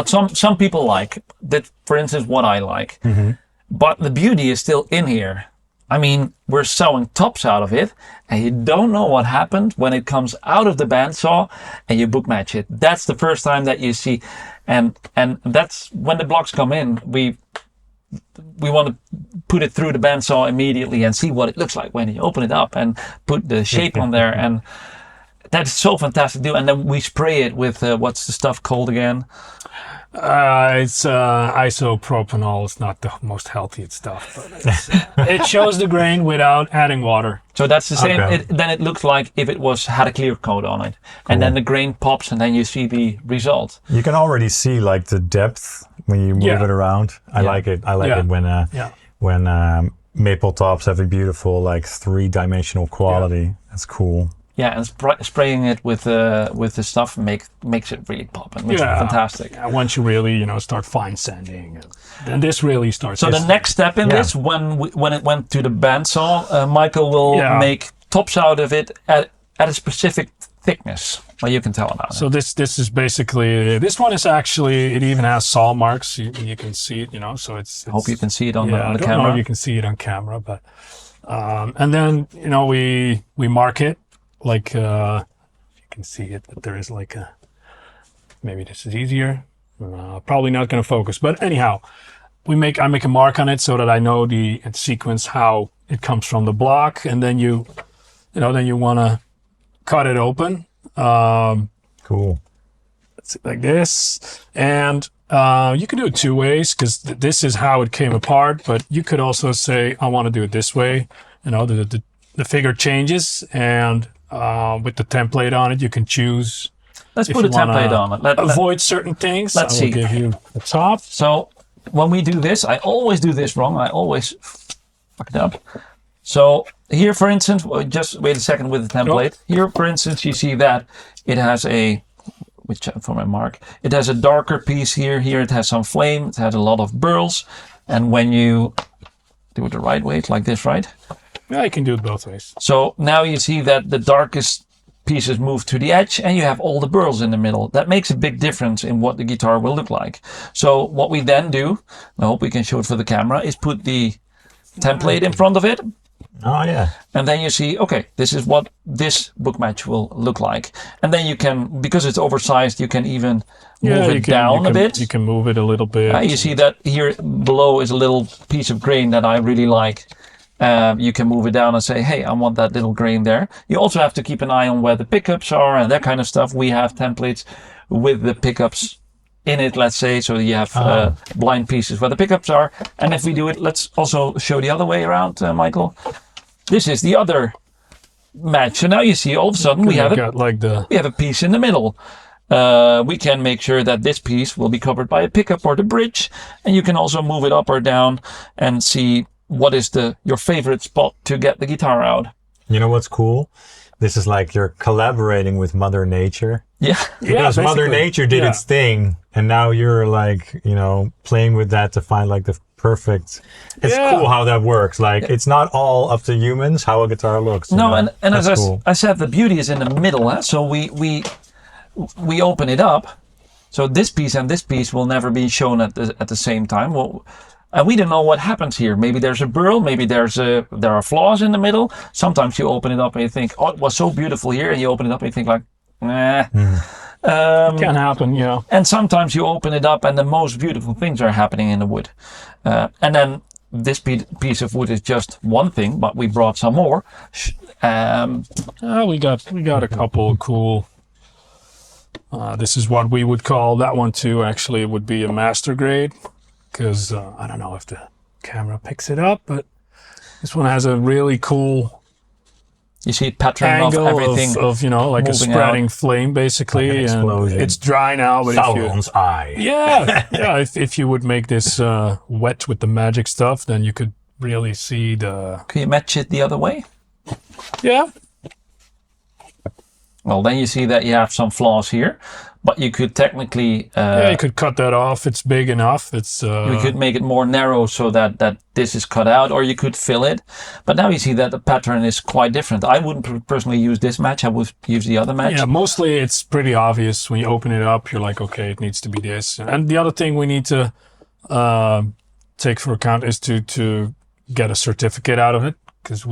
some people like. That, for instance, what I like. Mm-hmm. But the beauty is still in here. I mean, we're sewing tops out of it, and you don't know what happened when it comes out of the bandsaw and you book match it. That's the first time that you see, and that's when the blocks come in. We want to put it through the bandsaw immediately and see what it looks like when you open it up and put the shape on there. And that's so fantastic to do. And then we spray it with, what's the stuff called again? It's isopropanol. It's not the most healthy stuff, but it shows the grain without adding water. So that's the same. Okay. Then it looks like if it had a clear coat on it. Cool. And then the grain pops and then you see the result. You can already see like the depth when you move it around. I like it. I like it when maple tops have a beautiful like 3-dimensional quality. Yeah. That's cool. Yeah, and spraying it with the stuff makes it really pop and makes it fantastic. Yeah, once you really start fine sanding, then this really starts. So the next step in this, when it went to the bandsaw, Maikel will make tops out of it at a specific thickness. Well, you can tell about it. So this is basically, this one is actually, it even has saw marks. You can see it, so it's. I hope you can see it on the camera. I don't know if you can see it on camera, but and then we mark it. Like, if you can see it, but there is like maybe this is easier. Probably not going to focus, but anyhow, I make a mark on it so that I know the sequence how it comes from the block, and then then you want to cut it open. Cool. Like this, and you can do it 2 ways because this is how it came apart. But you could also say I want to do it this way. The figure changes and. With the template on it, you can choose. Let's put a template on it. Avoid certain things. Let's see. I will give you the top. So when we do this, I always do this wrong. I always fuck it up. So here, for instance, just wait a second with the template. Here, for instance, you see that it has for my mark, it has a darker piece here. Here it has some flame. It has a lot of burls. And when you do it the right way, it's like this, right? Yeah, you can do it both ways. So now you see that the darkest pieces move to the edge and you have all the burls in the middle. That makes a big difference in what the guitar will look like. So what we then do, I hope we can show it for the camera, is put the template in front of it. Oh yeah. And then you see, okay, this is what this book match will look like. And then you can, because it's oversized, you can even move it down a bit. You can move it a little bit. You see that here below is a little piece of grain that I really like. You can move it down and say, hey, I want that little grain there. You also have to keep an eye on where the pickups are and that kind of stuff. We have templates with the pickups in it, let's say, so you have blind pieces where the pickups are. And if we do it, let's also show the other way around, Maikel. This is the other match. So now you see all of a sudden we have a piece in the middle. We can make sure that this piece will be covered by a pickup or the bridge. And you can also move it up or down and see what is your favorite spot to get the guitar out. You know what's cool? This is like you're collaborating with Mother Nature. Yeah. Because Mother Nature did its thing, and now you're like, playing with that to find like the perfect. It's cool how that works. Like it's not all up to humans how a guitar looks. No, and as I said, the beauty is in the middle. Huh? So we open it up. So this piece and this piece will never be shown at the same time. And we don't know what happens here. Maybe there's a burl, maybe there are flaws in the middle. Sometimes you open it up and you think, oh, it was so beautiful here. And you open it up and you think like, nah. Can happen, yeah. And sometimes you open it up and the most beautiful things are happening in the wood. And then this piece of wood is just one thing, but we brought some more. We got a couple cool. This is what we would call that one too. Actually, it would be a master grade. Because I don't know if the camera picks it up, but this one has a really cool You see pattern angle of everything of like a spreading flame basically, Like an explosion. and it's dry now. But Sauron's eye. yeah, if you would make this wet with the magic stuff, then you could really see the. Can you match it the other way? Yeah. Well, then you see that you have some flaws here, but you could technically you could cut that off. It's big enough. It's you could make it more narrow so that this is cut out, or you could fill it. But now you see that the pattern is quite different. I wouldn't personally use this match. I would use the other match. Yeah, mostly it's pretty obvious when you open it up. You're like, okay, it needs to be this. And the other thing we need to take for account is to get a certificate out of it, because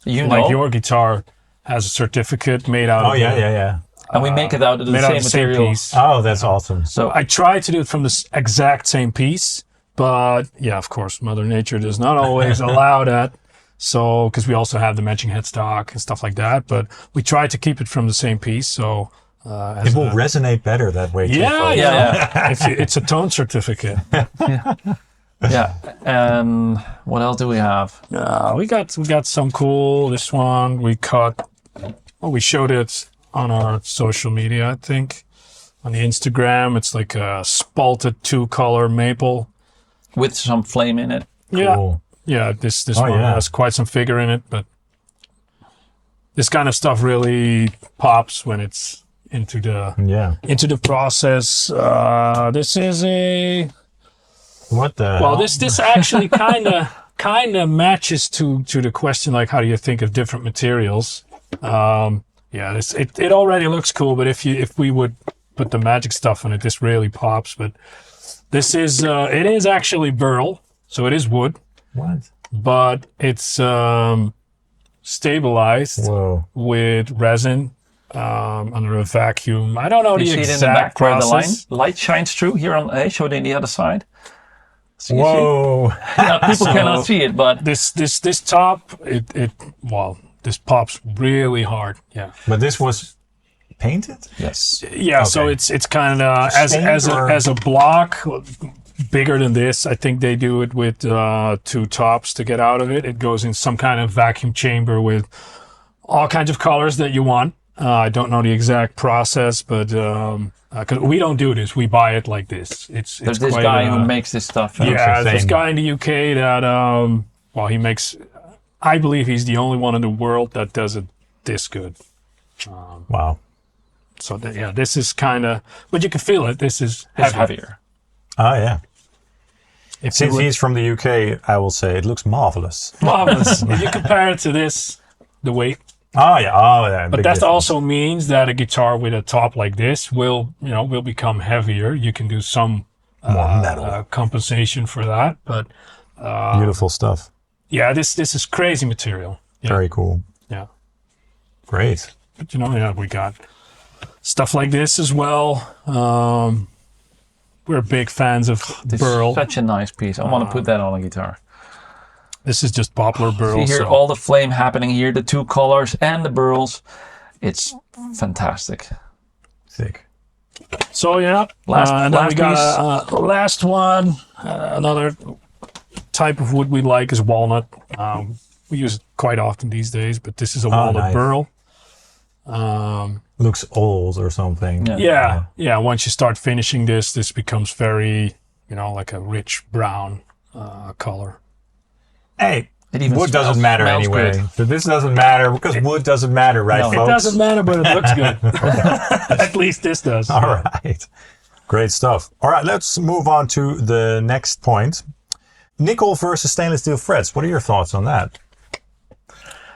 your guitar has a certificate made out of yeah. And we make it out of the same material. piece. Oh, that's awesome. So I try to do it from the exact same piece, but yeah, of course, Mother Nature does not always allow that. So, because we also have the matching headstock and stuff like that, but we try to keep it from the same piece. So it will resonate better that way too. Yeah. It's a tone certificate. yeah. And what else do we have? We got some cool. This one we cut. Oh, we showed it on our social media, I think, on the Instagram. It's like a spalted 2-color maple With some flame in it. Cool. Yeah. This one has quite some figure in it, but this kind of stuff really pops when it's into the process. This is a. What the? Well, this actually kind of matches to the question, like, how do you think of different materials? It already looks cool, but if we would put the magic stuff on it, this really pops. But this is it is actually burl, so it is wood. What? But it's stabilized with resin under a vacuum. I don't know You the see it in the exact back where the process. light shines through here on show it in the other side. So you Whoa. see? Now, people cannot see it, but This top, this pops really hard. Yeah. But this was painted? yes. Yeah, so Okay. it's kind of as a block bigger than this. I think they do it with 2 tops to get out of it. It goes in some kind of vacuum chamber with all kinds of colors that you want. I don't know the exact process, but because we don't do this, we buy it like this. There's this guy who makes this stuff. Yeah, this insane. guy in the UK that he makes. I believe he's the only one in the world that does it this good. Wow. So this is kind of, but you can feel it. This is It's heavier. Oh, yeah. If Since he's from the UK, I will say it looks marvelous. marvelous. If you compare it to this, the weight. Oh, yeah. But that also means that a guitar with a top like this will become heavier. You can do some More metal. compensation for that. But Beautiful stuff. yeah, this is crazy material. Yeah. Very cool. Yeah. Great. But we got stuff like this as well. We're big fans of This burl. is such a nice piece. I want to put that on a guitar. This is just poplar burl. See here, all the flame happening here, the 2 colors and the burls. It's fantastic. Sick. So yeah, and then we got a last one. Another type of wood we like is walnut. We use it quite often these days, but this is a walnut nice. burl. Looks old or something. Yeah. Once you start finishing this becomes very, like a rich brown color. Hey, It even wood doesn't smells- matter smells anyway. good. So this doesn't matter because wood doesn't matter, right, No. It folks? It doesn't matter, but it looks good. At least this does. All right. Great stuff. All right, let's move on to the next point. Nickel versus stainless steel frets. What are your thoughts on that?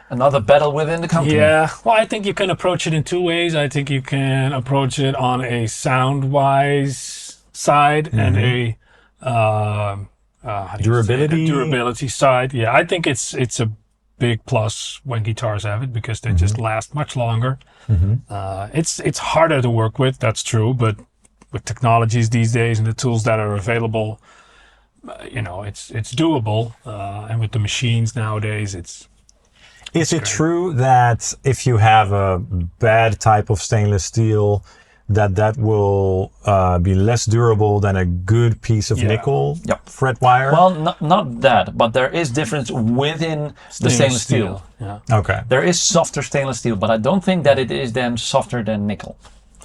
Another battle within the company. Yeah, well, I think you can approach it in 2 ways. I think you can approach it on a sound-wise side and a durability side. Yeah, I think it's a big plus when guitars have it because they just last much longer. It's harder to work with, that's true, but with technologies these days and the tools that are available, it's doable. And with the machines nowadays, Is it true that if you have a bad type of stainless steel, that will be less durable than a good piece of nickel fret wire? Well, not that, but there is difference within the stainless steel. Yeah. Okay. There is softer stainless steel, but I don't think that it is then softer than nickel.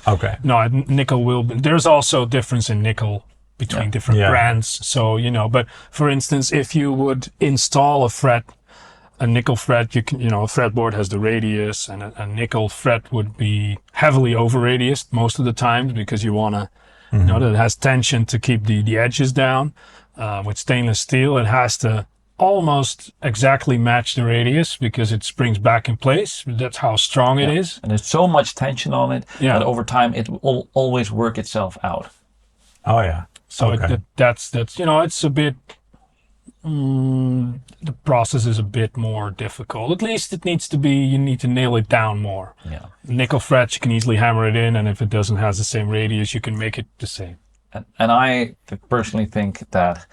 Okay. No, nickel will be. There's also difference in nickel between different brands. So, you know, but for instance, if you would install a nickel fret, a fretboard has the radius, and a nickel fret would be heavily over radiused most of the times because you want to, you know, that it has tension to keep the edges down. With stainless steel, it has to almost exactly match the radius because it springs back in place. That's how strong it is. And there's so much tension on it that over time it will always work itself out. Oh yeah. So that's you know, it's a bit. The process is a bit more difficult. At least it needs to be. You need to nail it down more. Yeah. Nickel frets, you can easily hammer it in, and if it doesn't have the same radius, you can make it the same. And I personally think that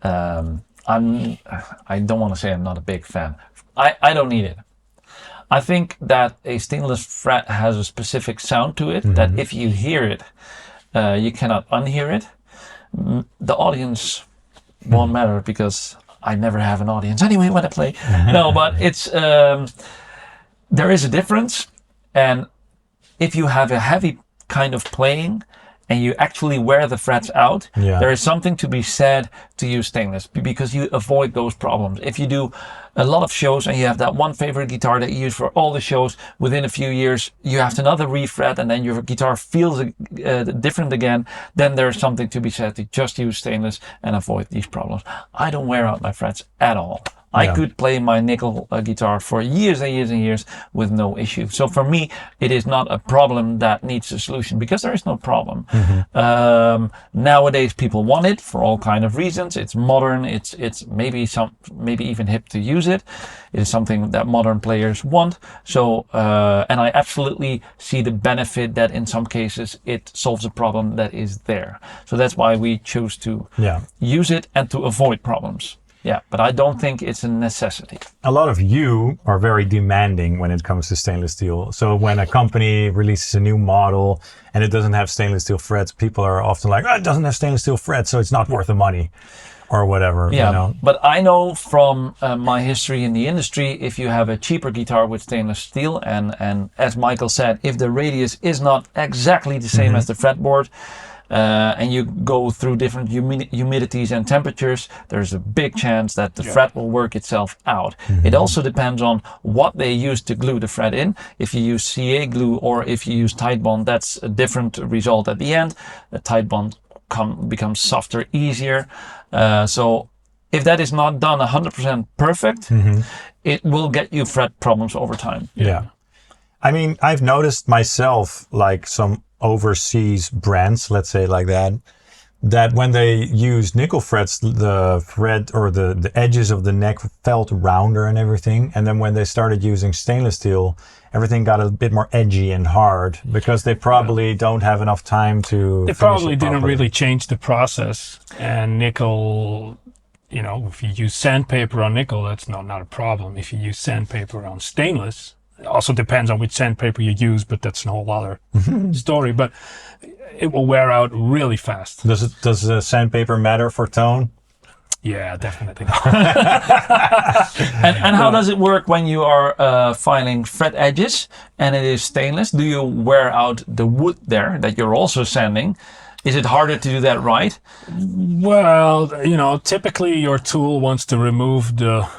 I don't want to say I'm not a big fan. I don't need it. I think that a stainless fret has a specific sound to it that if you hear it, you cannot unhear it. The audience won't matter because I never have an audience anyway when I play. No, but it's there is a difference, and if you have a heavy kind of playing and you actually wear the frets out, there is something to be said to use stainless because you avoid those problems. If you do a lot of shows and you have that one favorite guitar that you use for all the shows, within a few years you have another refret and then your guitar feels different again, then there's something to be said to just use stainless and avoid these problems. I don't wear out my frets at all. I could play my nickel guitar for years and years and years with no issue. So for me, it is not a problem that needs a solution because there is no problem. Nowadays, people want it for all kind of reasons. It's modern. It's maybe even hip to use it. It is something that modern players want. So and I absolutely see the benefit that in some cases it solves a problem that is there. So that's why we choose to use it and to avoid problems. Yeah, but I don't think it's a necessity. A lot of you are very demanding when it comes to stainless steel. So when a company releases a new model and it doesn't have stainless steel frets, people are often like, oh, it doesn't have stainless steel frets, so it's not worth the money or whatever. Yeah, you know? But I know from my history in the industry, if you have a cheaper guitar with stainless steel, and as Maikel said, if the radius is not exactly the same as the fretboard, and you go through different humidities and temperatures, there's a big chance that the fret will work itself out. It also depends on what they use to glue the fret in. If you use CA glue or if you use Titebond, that's a different result at the end. The Titebond becomes softer, easier. So if that is not done 100% perfect, it will get you fret problems over time. Yeah. I mean, I've noticed myself, like some overseas brands, let's say like that when they use nickel frets, the fret or the edges of the neck felt rounder and everything. And then when they started using stainless steel, everything got a bit more edgy and hard because they probably don't have enough time to. They probably didn't really change the process. And nickel, you know, if you use sandpaper on nickel, that's not a problem. If you use sandpaper on stainless, it also depends on which sandpaper you use, but that's a whole other story. But it will wear out really fast. Does sandpaper matter for tone? Yeah, definitely. And how does it work when you are filing fret edges and it is stainless? Do you wear out the wood there that you're also sanding? Is it harder to do that right? Well, you know, typically your tool wants to remove the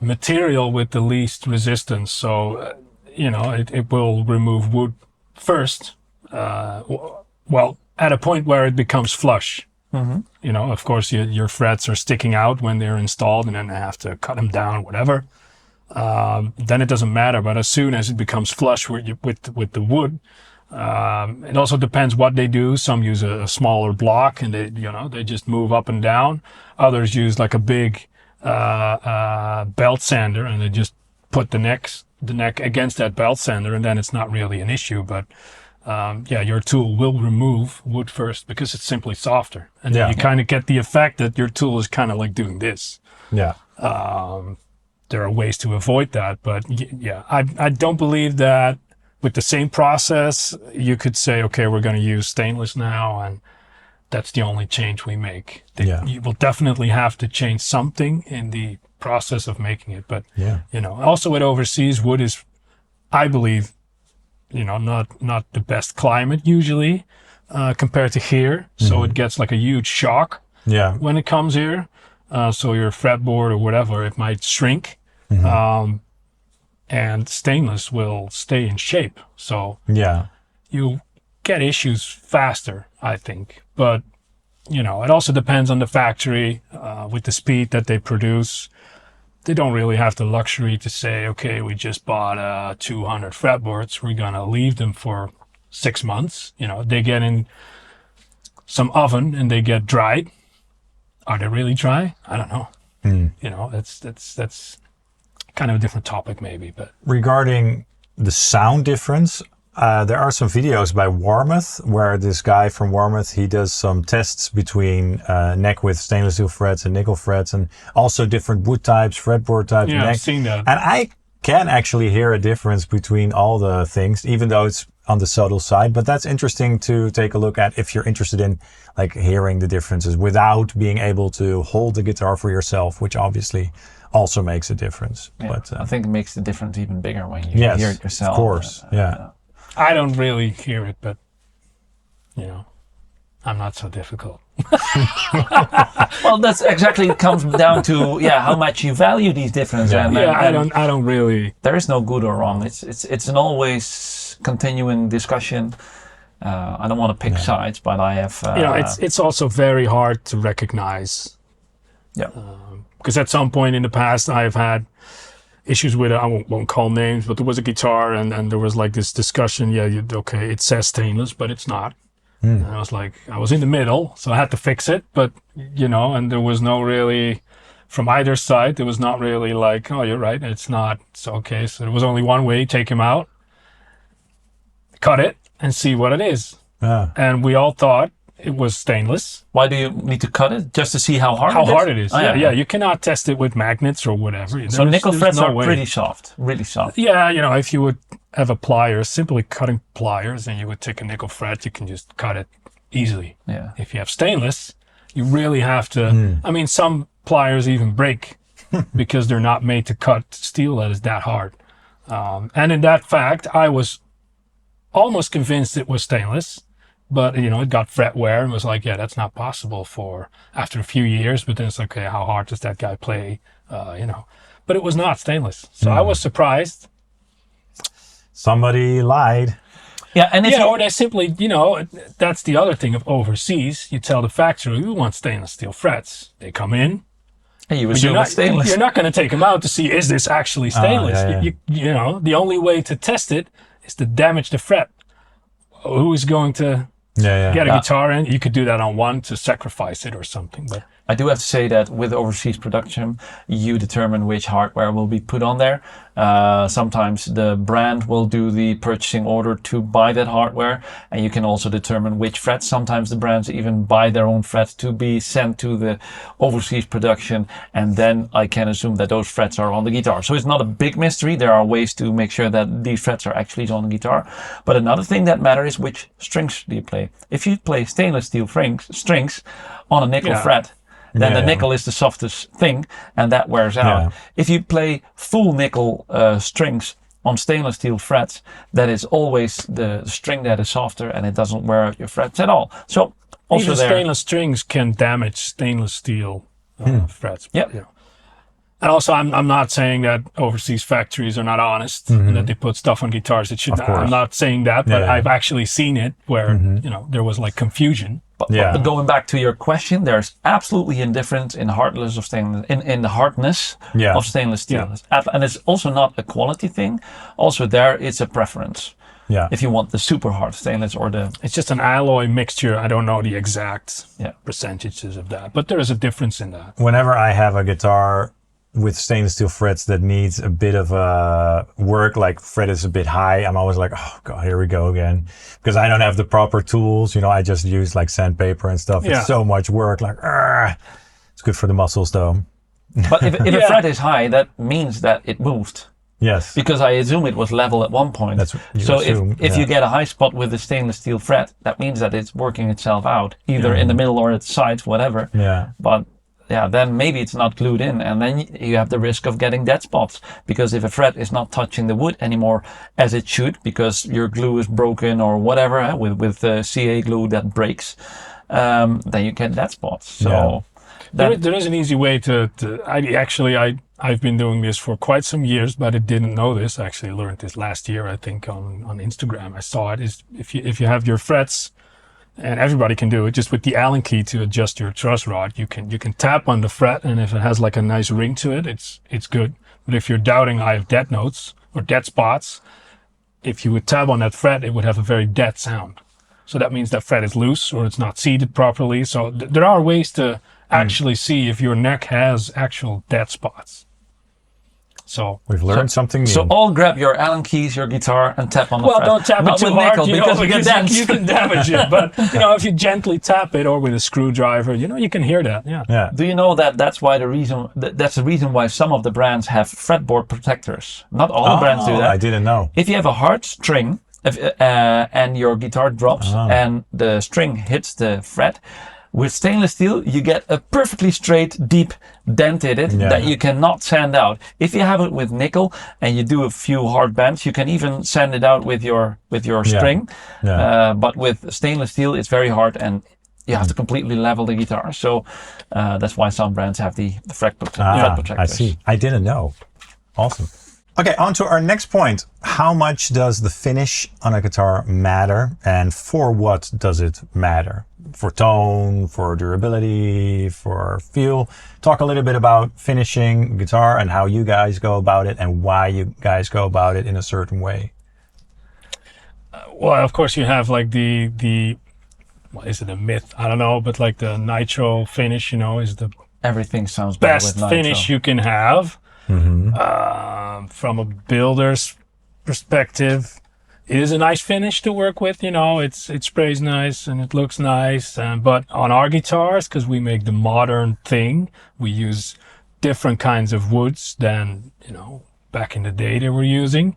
material with the least resistance. So, you know, it will remove wood first. Well, at a point where it becomes flush. You know, of course, your frets are sticking out when they're installed and then they have to cut them down, whatever. Then it doesn't matter. But as soon as it becomes flush with the wood, it also depends what they do. Some use a smaller block and they just move up and down. Others use like a big belt sander and they just put the neck against that belt sander, and then it's not really an issue. But your tool will remove wood first because it's simply softer, and then you kind of get the effect that your tool is kind of like doing this. There are ways to avoid that, but I don't believe that with the same process, you could say, okay, we're going to use stainless now, and that's the only change we make. You will definitely have to change something in the process of making it. But, also with overseas, wood is, I believe, not the best climate usually compared to here. So it gets like a huge shock when it comes here. So your fretboard or whatever, it might shrink. And stainless will stay in shape. So you get issues faster, I think. But, it also depends on the factory with the speed that they produce. They don't really have the luxury to say, okay, we just bought 200 fretboards. We're going to leave them for 6 months. They get in some oven and they get dried. Are they really dry? I don't know. That's kind of a different topic maybe. But regarding the sound difference, there are some videos by Warmoth where this guy from Warmoth, he does some tests between neck with stainless steel frets and nickel frets, and also different wood types, fretboard types. Yeah, I've seen that. And I can actually hear a difference between all the things, even though it's on the subtle side. But that's interesting to take a look at if you're interested in like hearing the differences without being able to hold the guitar for yourself, which obviously also makes a difference. Yeah, but I think it makes the difference even bigger when you hear it yourself. Of course, I don't really hear it, but I'm not so difficult. Well, that's exactly, it comes down to how much you value these differences. I don't really. There is no good or wrong. It's an always continuing discussion. I don't want to pick sides, but I have. It's also very hard to recognize. Because at some point in the past, I've had issues with it. I won't call names, but there was a guitar and there was like this discussion. Okay, it says stainless, but it's not. And I was like, I was in the middle, so I had to fix it. But, and there was no really, from either side, there was not really like, oh, you're right, it's not. So, okay, so there was only one way, take him out, cut it, and see what it is. And we all thought it was stainless. Why do you need to cut it? Just to see how hard it is. You cannot test it with magnets or whatever. So nickel frets are pretty soft, really soft. Yeah, if you would have a pliers, simply cutting pliers, and you would take a nickel fret, you can just cut it easily. Yeah. If you have stainless, you really have to, I mean, some pliers even break because they're not made to cut steel that is that hard. And in that fact, I was almost convinced it was stainless. But, it got fret wear and was like, that's not possible after a few years. But then it's like, okay, how hard does that guy play? But it was not stainless. So I was surprised. Somebody lied. Yeah, and or they simply, that's the other thing of overseas. You tell the factory, we want stainless steel frets. They come in. And you assume it's stainless. You're not going to take them out to see, is this actually stainless? The only way to test it is to damage the fret. Who is going to get a guitar in? You could do that on one to sacrifice it or something. But I do have to say that with overseas production, you determine which hardware will be put on there. Sometimes the brand will do the purchasing order to buy that hardware, and you can also determine which frets. Sometimes the brands even buy their own frets to be sent to the overseas production, and then I can assume that those frets are on the guitar. So it's not a big mystery. There are ways to make sure that these frets are actually on the guitar. But another thing that matters is which strings do you play. If you play stainless steel strings on a nickel fret, then the nickel is the softest thing, and that wears out. If you play full nickel strings on stainless steel frets, that is always the string that is softer, and it doesn't wear out your frets at all. So also even stainless strings can damage stainless steel frets. And also, I'm not saying that overseas factories are not honest and that they put stuff on guitars that should not. I'm not saying that, but I've actually seen it where there was like confusion. But going back to your question, there's absolutely a difference in hardness of stainless, in the hardness of stainless steel, and it's also not a quality thing. Also, it's a preference. If you want the super hard stainless or it's just an alloy mixture. I don't know the exact percentages of that, but there is a difference in that. Whenever I have a guitar with stainless steel frets that needs a bit of work, like fret is a bit high, I'm always like, oh god, here we go again, because I don't have the proper tools. I just use like sandpaper and stuff. It's so much work. Like, it's good for the muscles though. But if a fret is high, that means that it moved. Yes. Because I assume it was level at one point. That's what you so assume, if you get a high spot with the stainless steel fret, that means that it's working itself out, either in the middle or at the sides, whatever. Yeah. But yeah, then maybe it's not glued in, and then you have the risk of getting dead spots, because if a fret is not touching the wood anymore as it should, because your glue is broken or whatever, with CA glue that breaks, then you get dead spots. So there is an easy way to I've been doing this for quite some years, but I didn't know this. I actually learned this last year, I think, on Instagram. I saw it. Is if you have your frets, and everybody can do it, just with the Allen key to adjust your truss rod, you can tap on the fret, and if it has like a nice ring to it, it's good. But if you're doubting I have dead notes or dead spots, if you would tap on that fret, it would have a very dead sound. So that means that fret is loose or it's not seated properly. So there are ways to actually see if your neck has actual dead spots. So we've learned something new. So all grab your Allen keys, your guitar, and tap on the fret. Well, don't tap Not it too with hard, nickel, because you get dents. you can damage it. But if you gently tap it, or with a screwdriver, you can hear that. Yeah. Do you know that's the reason why some of the brands have fretboard protectors? Not all the brands do that. I didn't know. If you have a hard string and your guitar drops and the string hits the fret, with stainless steel, you get a perfectly straight, deep dent in it that you cannot sand out. If you have it with nickel and you do a few hard bends, you can even sand it out with your string. But with stainless steel, it's very hard, and you have to completely level the guitar. So that's why some brands have the fret protectors. I see. I didn't know. Awesome. Okay, on to our next point. How much does the finish on a guitar matter, and for what does it matter? For tone, for durability, for feel? Talk a little bit about finishing guitar and how you guys go about it and why you guys go about it in a certain way. Well, of course you have like the what is it, a myth? I don't know, but like the Nitro finish, is the everything sounds better best with Nitro. finish you can have. From a builder's perspective, it is a nice finish to work with. It sprays nice and it looks nice. But on our guitars, because we make the modern thing, we use different kinds of woods than back in the day they were using.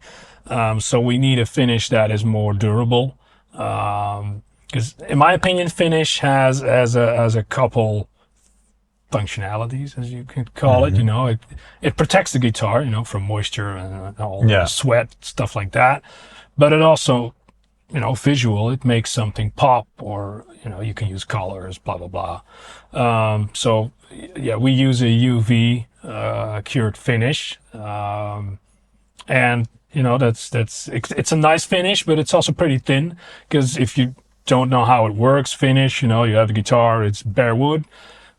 So we need a finish that is more durable. Because in my opinion, finish has a couple functionalities, as you could call it. It protects the guitar, from moisture and all the sweat, stuff like that. But it also, visual, it makes something pop, or, you can use colors, blah, blah, blah. So yeah, we use a UV cured finish. And, it's a nice finish, but it's also pretty thin, because if you don't know how it works, finish, you have the guitar, it's bare wood.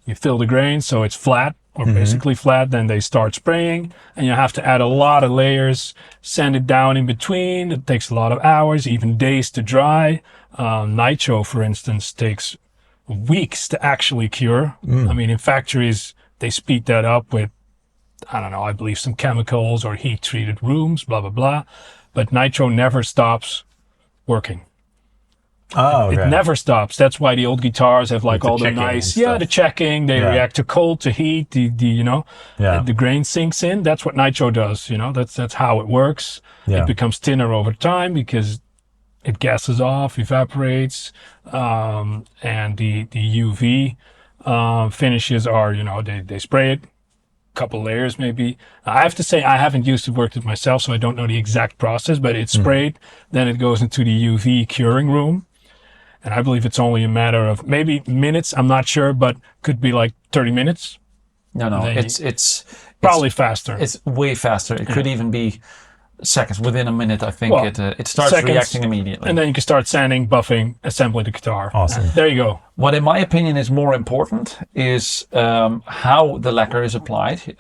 You fill the grains so it's flat, or basically flat, then they start spraying, and you have to add a lot of layers, sand it down in between. It takes a lot of hours, even days to dry. Nitro, for instance, takes weeks to actually cure. I mean, in factories, they speed that up with, I don't know, I believe some chemicals or heat-treated rooms, blah, blah, blah. But Nitro never stops working. Oh, okay. It never stops. That's why the old guitars have like all the nice, the checking. They react to cold, to heat. The grain sinks in. That's what Nitro does. That's how it works. It becomes thinner over time because it gases off, evaporates, and the UV finishes are, they spray it, couple layers maybe. I have to say I haven't worked it myself, so I don't know the exact process. But it's sprayed, then it goes into the UV curing room. And I believe it's only a matter of maybe minutes. I'm not sure, but could be like 30 minutes. No, it's probably faster. It's way faster. It could even be seconds. Within a minute, I think it starts reacting immediately. And then you can start sanding, buffing, assembling the guitar. Awesome. There you go. What, in my opinion, is more important is how the lacquer is applied.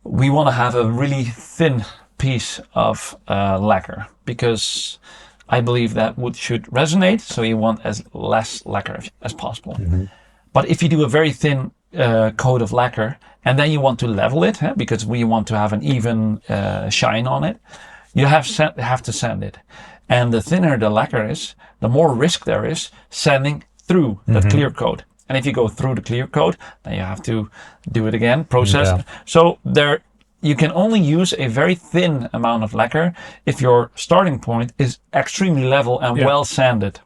We want to have a really thin piece of lacquer, because I believe that wood should resonate, so you want as less lacquer as possible. But if you do a very thin coat of lacquer, and then you want to level it, because we want to have an even shine on it, you have to sand it. And the thinner the lacquer is, the more risk there is sanding through that clear coat. And if you go through the clear coat, then you have to do it again, process. So you can only use a very thin amount of lacquer if your starting point is extremely level and well sanded.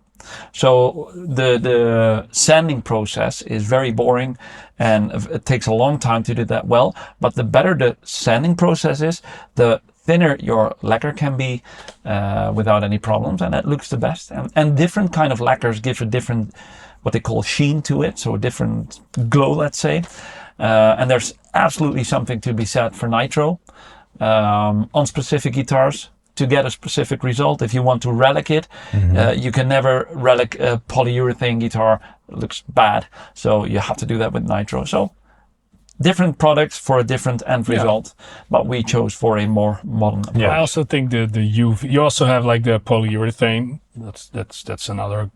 So the sanding process is very boring, and it takes a long time to do that well. But the better the sanding process is, the thinner your lacquer can be without any problems, and it looks the best. And different kind of lacquers give a different, what they call sheen to it, so a different glow, let's say. And there's absolutely something to be said for Nitro on specific guitars to get a specific result. If you want to relic it, you can never relic a polyurethane guitar. It looks bad, so you have to do that with Nitro. So different products for a different end result, but we chose for a more modern approach. I also think the UV, you also have like the polyurethane. That's another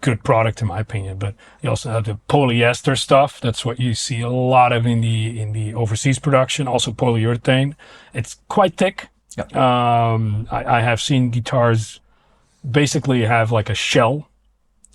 good product in my opinion, but you also have the polyester stuff. That's what you see a lot of in the overseas production. Also polyurethane. It's quite thick. Yep. I have seen guitars basically have like a shell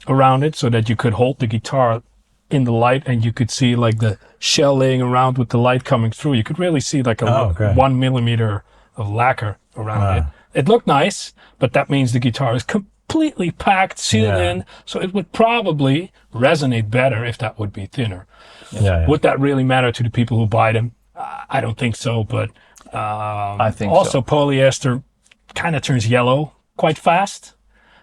around it so that you could hold the guitar in the light and you could see like the shell laying around with the light coming through. You could really see like a 1 millimeter of lacquer around it. It looked nice, but that means the guitar is completely packed, sealed in, so it would probably resonate better if that would be thinner. Would that really matter to the people who buy them? I don't think so, but I think also polyester kind of turns yellow quite fast,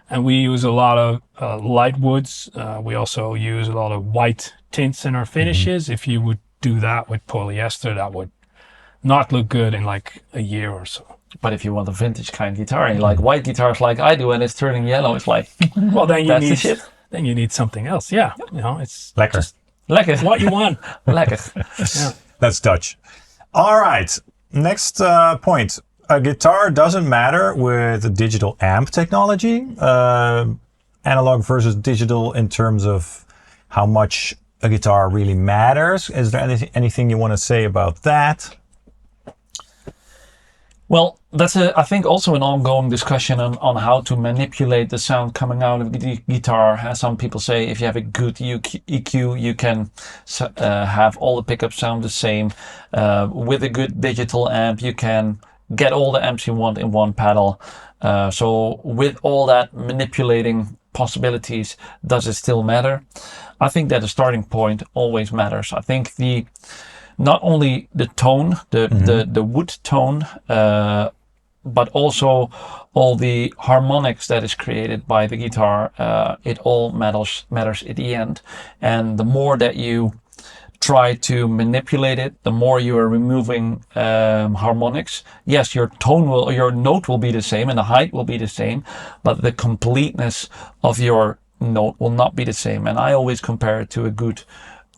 and we use a lot of light woods. We also use a lot of white tints in our finishes. If you would do that with polyester, that would not look good in like a year or so. But if you want a vintage kind guitar and you like white guitars like I do and it's turning yellow, it's like, well, then you need the shit. Then you need something else. Yeah, you know, it's Lekker. Just lekker. what you want. Lekker. That's Dutch. All right. Next point. A guitar doesn't matter with the digital amp technology. Analog versus digital in terms of how much a guitar really matters. Is there anything you want to say about that? Well, that's I think also an ongoing discussion on how to manipulate the sound coming out of the guitar. Some people say if you have a good EQ, you can have all the pickups sound the same. With a good digital amp, you can get all the amps you want in one pedal. So with all that manipulating possibilities, does it still matter? I think that the starting point always matters. I think not only the tone, the wood tone, but also all the harmonics that is created by the guitar. It all matters at the end. And the more that you try to manipulate it, the more you are removing harmonics. Yes, your note will be the same and the height will be the same, but the completeness of your note will not be the same. And I always compare it to a good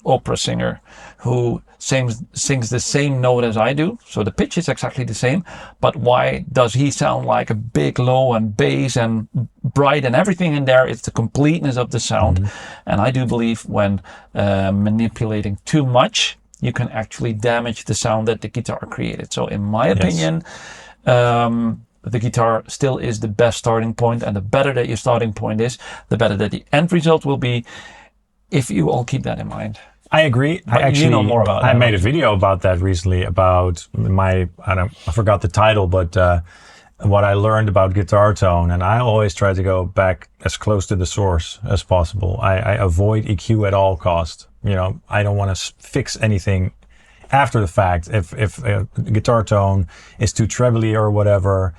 opera singer who sings the same note as I do. So the pitch is exactly the same, but why does he sound like a big low and bass and bright and everything in there? It's the completeness of the sound. And I do believe when manipulating too much, you can actually damage the sound that the guitar created. So in my opinion, the guitar still is the best starting point, and the better that your starting point is, the better that the end result will be, if you all keep that in mind. I agree. But you know more about that. I made a video about that recently about I forgot the title, but what I learned about guitar tone, and I always try to go back as close to the source as possible. I avoid EQ at all costs. You know, I don't want to fix anything after the fact. If a guitar tone is too trebly or whatever,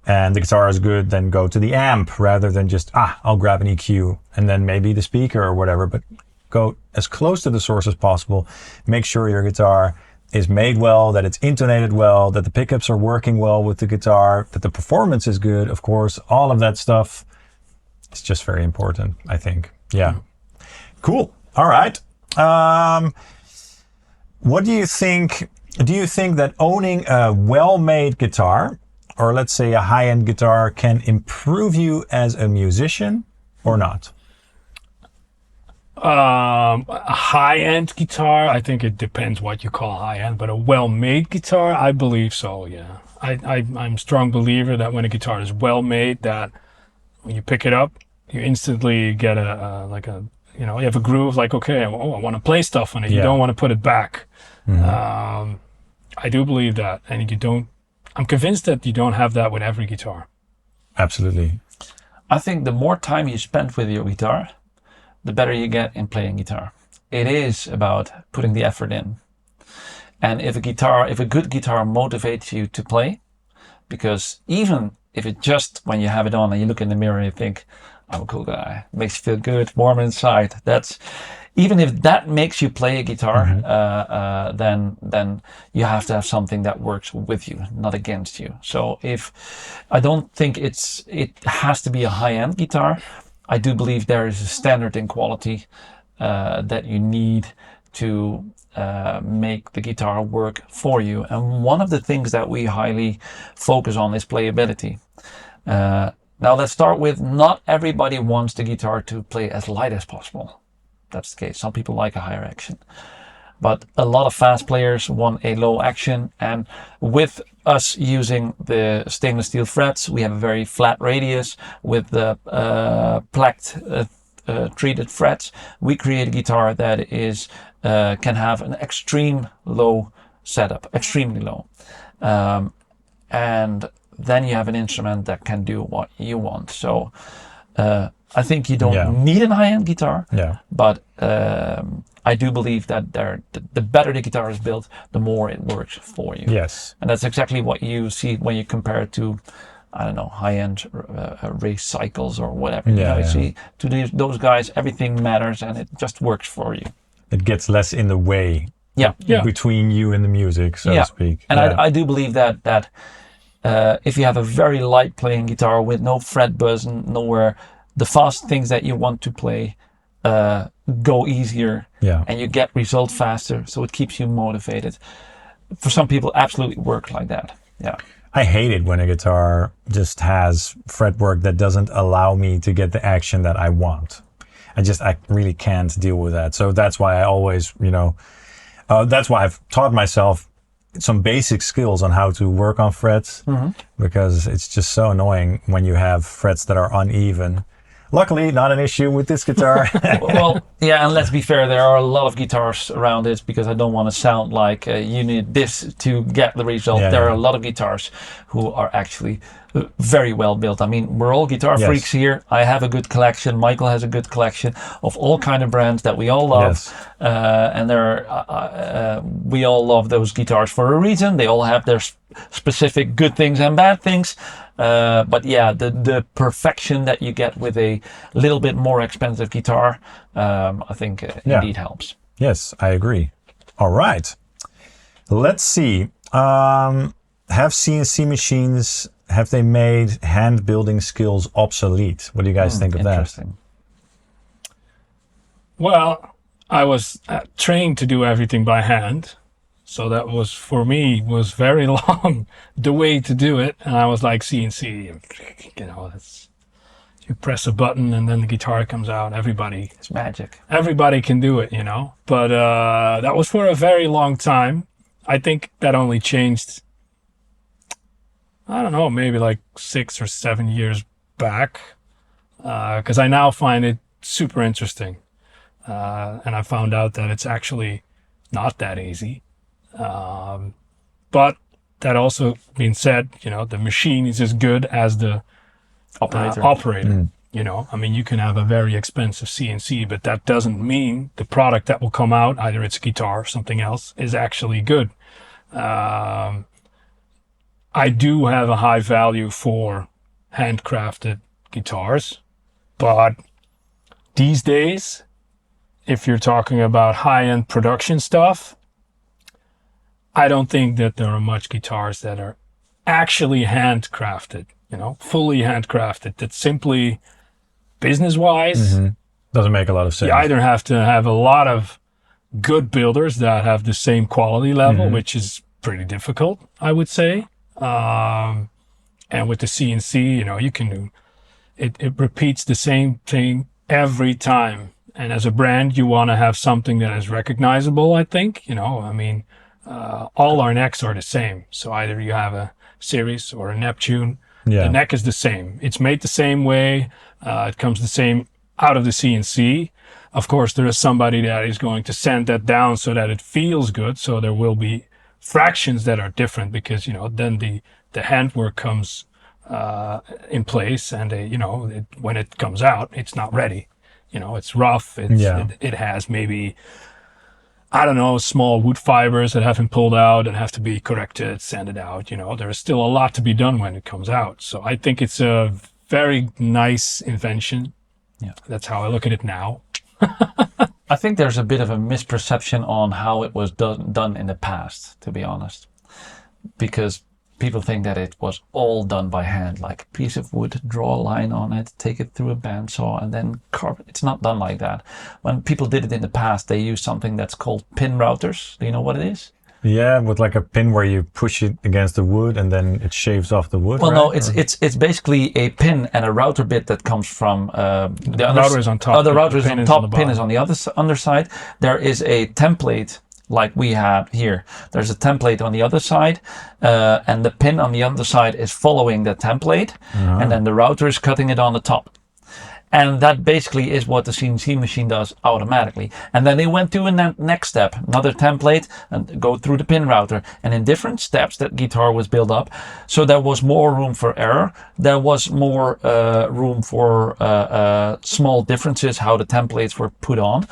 and the guitar is good, then go to the amp rather than just, I'll grab an EQ and then maybe the speaker or whatever, but go as close to the source as possible. Make sure your guitar is made well, that it's intonated well, that the pickups are working well with the guitar, that the performance is good, of course. All of that stuff is just very important, I think. Yeah. Cool. All right. What do you think? Do you think that owning a well-made guitar, or let's say a high-end guitar, can improve you as a musician or not? A high-end guitar, I think it depends what you call high-end, but a well-made guitar, I believe so, yeah. I'm a strong believer that when a guitar is well-made, that when you pick it up, you instantly get you have a groove, like, okay, I want to play stuff on it. You don't want to put it back. I do believe that. And I'm convinced that you don't have that with every guitar. Absolutely. I think the more time you spend with your guitar, the better you get in playing guitar. It is about putting the effort in. And if a good guitar motivates you to play, because even if it just, when you have it on and you look in the mirror and you think, I'm a cool guy, it makes you feel good, warm inside. Even if that makes you play a guitar, then you have to have something that works with you, not against you. So I don't think it has to be a high-end guitar. I do believe there is a standard in quality that you need to make the guitar work for you. And one of the things that we highly focus on is playability. Now let's start with, not everybody wants the guitar to play as light as possible. That's the case. Some people like a higher action. But a lot of fast players want a low action. And with us using the stainless steel frets, we have a very flat radius with the PLEK treated frets. We create a guitar that is can have an extreme low setup, extremely low. And then you have an instrument that can do what you want. So I think you don't need a high-end guitar, but I do believe that the better the guitar is built, the more it works for you. Yes. And that's exactly what you see when you compare it to, I don't know, high-end race cycles or whatever. You see, to those guys, everything matters and it just works for you. It gets less in the way between you and the music, so to speak. And I do believe that if you have a very light playing guitar with no fret buzz and nowhere, the fast things that you want to play go easier and you get results faster, so it keeps you motivated. For some people, absolutely work like that. Yeah. I hate it when a guitar just has fretwork that doesn't allow me to get the action that I want. I really can't deal with that. So that's why I always, that's why I've taught myself some basic skills on how to work on frets, because it's just so annoying when you have frets that are uneven. Luckily, not an issue with this guitar. Well, yeah, and let's be fair, there are a lot of guitars around it, because I don't want to sound like you need this to get the result. There are a lot of guitars who are actually very well built. I mean, we're all guitar freaks here. I have a good collection. Maikel has a good collection of all kind of brands that we all love. And we all love those guitars for a reason. They all have their specific good things and bad things. But yeah, the perfection that you get with a little bit more expensive guitar, I think indeed helps. Yes, I agree. All right. Let's see. Have CNC machines, have they made hand building skills obsolete? What do you guys think of that? Well, I was trained to do everything by hand. So that was, for me, was very long, the way to do it. And I was like, CNC, you press a button and then the guitar comes out. It's magic. Everybody can do it, But that was for a very long time. I think that only changed, I don't know, maybe like 6 or 7 years back. Because I now find it super interesting. And I found out that it's actually not that easy. But that also being said, the machine is as good as the operator. I mean, you can have a very expensive CNC, but that doesn't mean the product that will come out, either it's a guitar or something else, is actually good. I do have a high value for handcrafted guitars, but these days, if you're talking about high-end production stuff, I don't think that there are much guitars that are actually handcrafted, fully handcrafted. That simply, business-wise, doesn't make a lot of sense. You either have to have a lot of good builders that have the same quality level, which is pretty difficult, I would say. And with the CNC, you can do it. It repeats the same thing every time. And as a brand, you want to have something that is recognizable, I think. All our necks are the same. So either you have a Ceres or a Neptune. The neck is the same. It's made the same way. It comes the same out of the CNC. Of course, there is somebody that is going to sand that down so that it feels good. So there will be fractions that are different, because then the handwork comes in place, and when it comes out, it's not ready. It's rough. It has maybe, I don't know, small wood fibers that haven't pulled out and have to be corrected, sanded out. There's still a lot to be done when it comes out. So I think it's a very nice invention. Yeah, that's how I look at it now. I think there's a bit of a misperception on how it was done in the past, to be honest, because people think that it was all done by hand, like a piece of wood, draw a line on it, take it through a bandsaw, and then carve it. It's not done like that. When people did it in the past, they used something that's called pin routers. Do you know what it is? Yeah, with like a pin where you push it against the wood and then it shaves off the wood. Well, right? no, it's basically a pin and a router bit that comes from the router is on top. Oh, the router is on top. On pin is on the underside. There is a template like we have here. There's a template on the other side, and the pin on the underside is following the template, and then the router is cutting it on the top. And that basically is what the CNC machine does automatically. And then they went to a next step, another template, and go through the pin router. And in different steps, that guitar was built up. So there was more room for error. There was more room for small differences, how the templates were put on.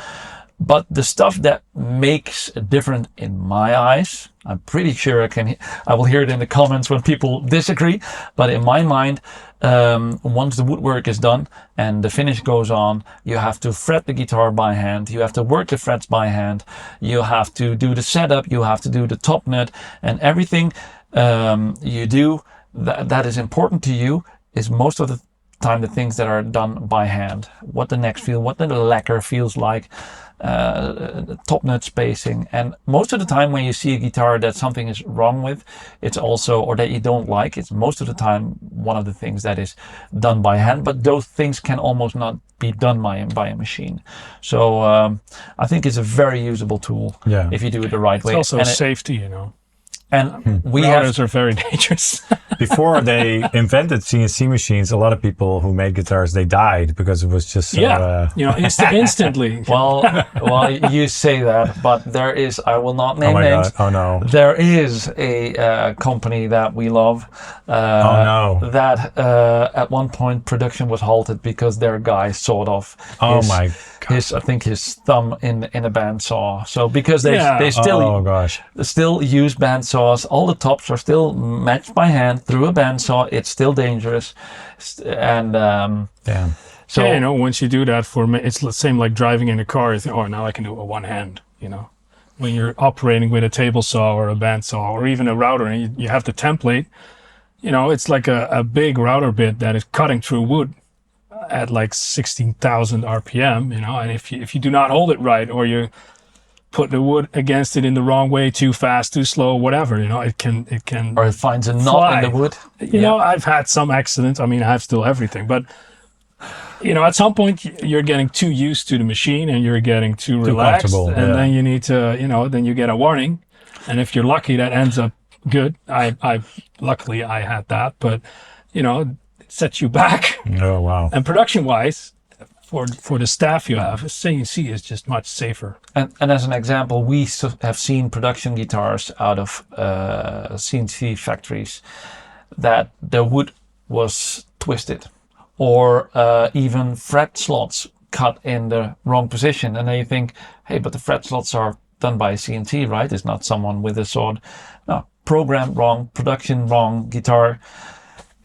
But the stuff that makes a difference in my eyes, I'm pretty sure I will hear it in the comments when people disagree. But in my mind, once the woodwork is done and the finish goes on, you have to fret the guitar by hand. You have to work the frets by hand. You have to do the setup. You have to do the top nut, and everything you do that is important to you is most of the time the things that are done by hand. What the necks feel, what the lacquer feels like, top nut spacing. And most of the time when you see a guitar that something is wrong with, it's also, or that you don't like, it's most of the time one of the things that is done by hand, but those things can almost not be done by a machine. So I think it's a very usable tool if you do it the right way. It's also safety, And routers are very dangerous. Before they invented CNC machines, a lot of people who made guitars, they died because it was just so, instantly. Well, you say that, but there is, I will not name names. God. Oh no. There is a company that we love. That at one point production was halted because their guy sawed off his thumb in a bandsaw. So because they still use bandsaws, all the tops are still matched by hand through a bandsaw. It's still dangerous, and so once you do that, it's the same like driving in a car. You think, oh, now I can do it with one hand. When you're operating with a table saw or a bandsaw or even a router, and you have the template, it's like a big router bit that is cutting through wood at like 16,000 RPM. And if you do not hold it right, or you put the wood against it in the wrong way, too fast, too slow, whatever, it can or it finds a knot in the wood. I've had some accidents. I mean, I have still everything, but at some point you're getting too used to the machine and you're getting too relaxed, and then you need to, then you get a warning, and if you're lucky, that ends up good. Luckily I had that, but it sets you back. Oh wow! And production wise, for the staff you have, CNC is just much safer. And as an example, we have seen production guitars out of CNC factories that the wood was twisted, or even fret slots cut in the wrong position. And then you think, hey, but the fret slots are done by CNC, right? It's not someone with a sword. No, program wrong, production wrong, guitar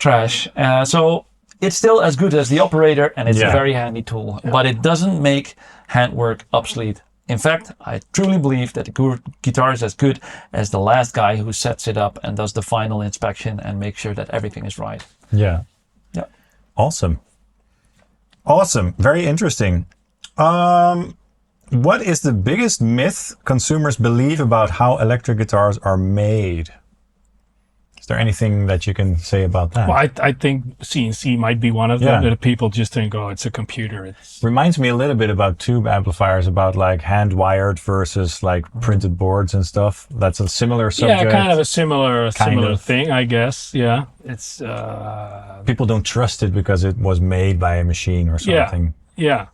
trash. So it's still as good as the operator, and it's a very handy tool, but it doesn't make handwork obsolete. In fact, I truly believe that the guitar is as good as the last guy who sets it up and does the final inspection and makes sure that everything is right. Yeah. Awesome. Very interesting. What is the biggest myth consumers believe about how electric guitars are made? Is there anything that you can say about that? Well, I think CNC might be one of them, that people just think, oh, it's a computer. Reminds me a little bit about tube amplifiers, about like hand-wired versus like printed boards and stuff. That's a similar subject. Yeah, kind of a similar thing, I guess. Yeah, it's... people don't trust it because it was made by a machine or something. Yeah.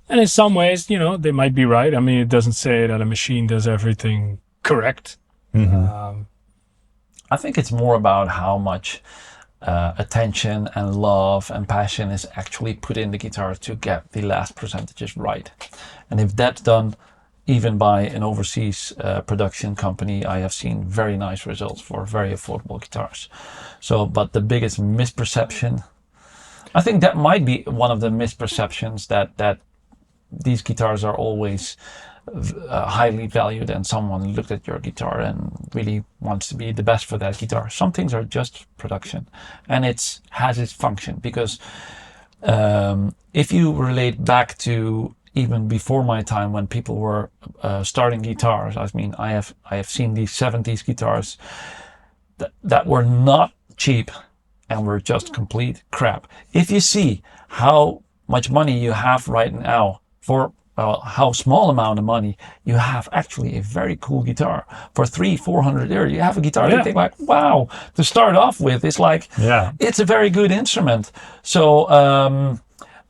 And in some ways, they might be right. I mean, it doesn't say that a machine does everything correct. I think it's more about how much attention and love and passion is actually put in the guitar to get the last percentages right. And if that's done even by an overseas production company, I have seen very nice results for very affordable guitars. So, but the biggest misperception, I think that might be one of the misperceptions, that these guitars are always highly valued and someone looked at your guitar and really wants to be the best for that guitar. Some things are just production and it has its function, because if you relate back to even before my time when people were starting guitars, I mean, I have seen these 70s guitars that were not cheap and were just complete crap. If you see how much money you have right now for how small amount of money you have actually a very cool guitar for 300-400 €, you have a guitar you think like, wow, to start off with, it's like, it's a very good instrument. So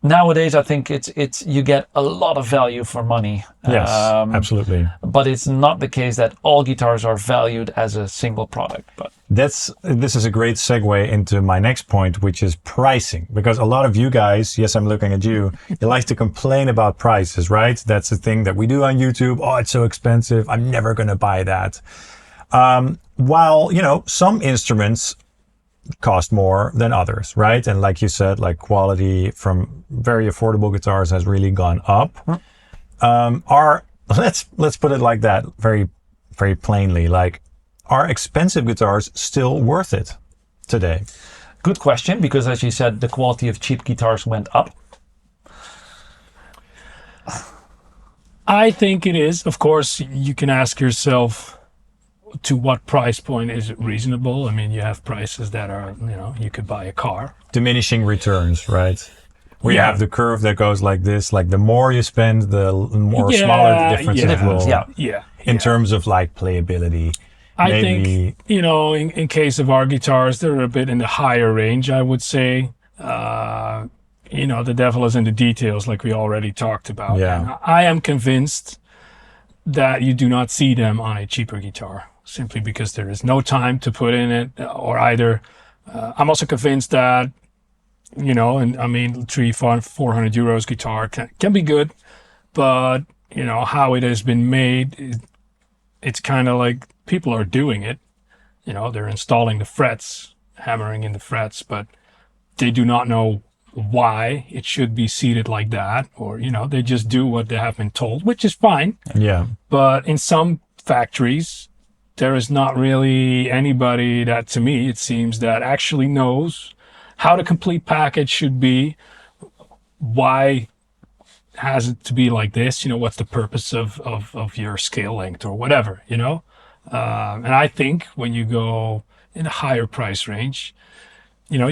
nowadays I think it's you get a lot of value for money. Yes, absolutely. But it's not the case that all guitars are valued as a single product. But this is a great segue into my next point, which is pricing. Because a lot of you guys, yes, I'm looking at you, you like to complain about prices, right? That's the thing that we do on YouTube. Oh, it's so expensive, I'm never going to buy that. While, you know, some instruments cost more than others, right? And like you said, like quality from very affordable guitars has really gone up. Let's put it like that, very, very plainly, like, are expensive guitars still worth it today? Good question, because as you said, the quality of cheap guitars went up. I think it is. Of course, you can ask yourself, to what price point is it reasonable? I mean, you have prices that are, you know, you could buy a car. Diminishing returns, right? We have the curve that goes like this, like the more you spend, the more smaller the difference will. In terms of like playability. I think, you know, in case of our guitars, they're a bit in the higher range, I would say. You know, the devil is in the details, like we already talked about. And I am convinced that you do not see them on a cheaper guitar, simply because there is no time to put in it, or either. I'm also convinced that, you know, and I mean, 300-400 euros guitar can be good, but, you know, how it has been made, it's kind of like people are doing it. You know, they're installing the frets, hammering in the frets, but they do not know why it should be seated like that, or, you know, they just do what they have been told, which is fine. But in some factories, there is not really anybody that, to me, it seems, that actually knows how the complete package should be. Why has it to be like this? You know, what's the purpose of your scale length or whatever, you know? And I think when you go in a higher price range, you know,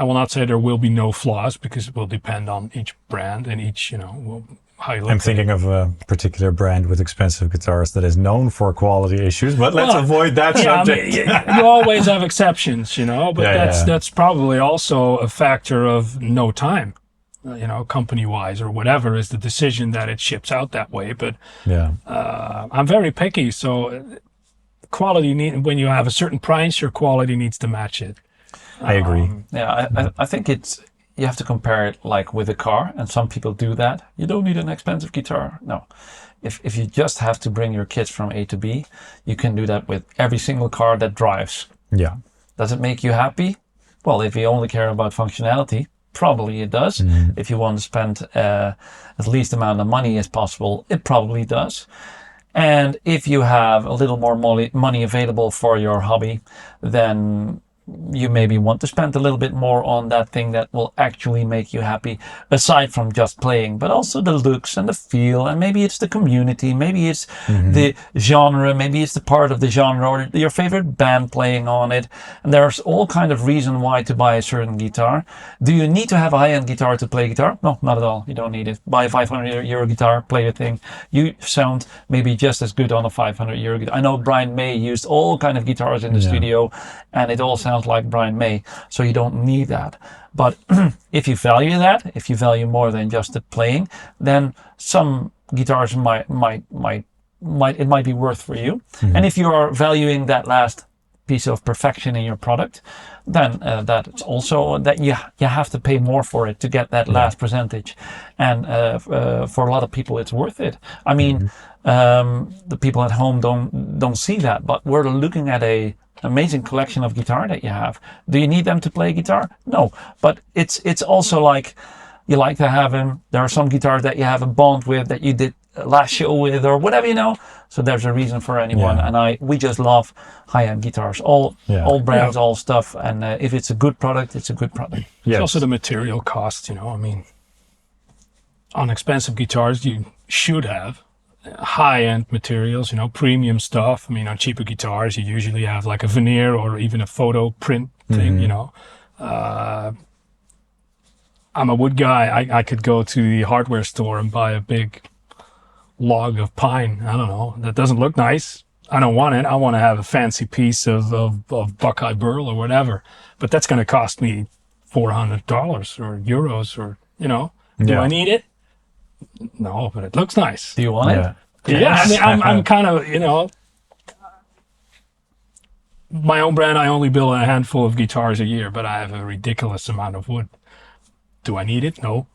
I will not say there will be no flaws, because it will depend on each brand and each, you know, how you look. I'm thinking of a particular brand with expensive guitars that is known for quality issues, but let's avoid that subject. I mean, you always have exceptions, you know, but that's probably also a factor of no time, you know, company-wise or whatever is the decision that it ships out that way. But I'm very picky, so quality when you have a certain price, your quality needs to match it. I agree. I think you have to compare it like with a car, and some people do that. You don't need an expensive guitar. No. If you just have to bring your kids from A to B, you can do that with every single car that drives. Does it make you happy? Well, if you only care about functionality, probably it does. If you want to spend as least amount of money as possible, it probably does. And if you have a little more money available for your hobby, then you maybe want to spend a little bit more on that thing that will actually make you happy, aside from just playing, but also the looks and the feel, and maybe it's the community, maybe it's the genre, maybe it's the part of the genre, or your favorite band playing on it. And there's all kind of reason why to buy a certain guitar. Do you need to have a high-end guitar to play guitar? No, not at all. You don't need it. Buy a 500 euro guitar, play a thing. You sound maybe just as good on a 500 euro guitar. I know Brian May used all kind of guitars in the studio, and it all sounds like Brian May, so you don't need that. But if you value that, if you value more than just the playing, then some guitars might might be worth for you. And if you are valuing that last piece of perfection in your product, then that's also that you have to pay more for it to get that last percentage. And for a lot of people, it's worth it. I mean, the people at home don't see that, but we're looking at a amazing collection of guitar that you have. Do you need them to play guitar? No, but it's also like you like to have them. There are some guitars that you have a bond with, that you did last show with, or whatever, you know. So there's a reason for anyone. And we just love high-end guitars, all brands, all stuff. And if it's a good product, it's a good product. It's also the material cost, you know. I mean, on expensive guitars, you should have high-end materials, you know, premium stuff. I mean, on cheaper guitars, you usually have like a veneer or even a photo print thing, you know. I'm a wood guy. I could go to the hardware store and buy a big log of pine. I don't know. That doesn't look nice. I don't want it. I want to have a fancy piece of Buckeye burl or whatever. But that's going to cost me $400 or euros, or, you know. Do I need it? No, but it looks nice. Do you want it? Yeah, I mean, I'm kind of, you know, my own brand, I only build a handful of guitars a year, but I have a ridiculous amount of wood. Do I need it? No.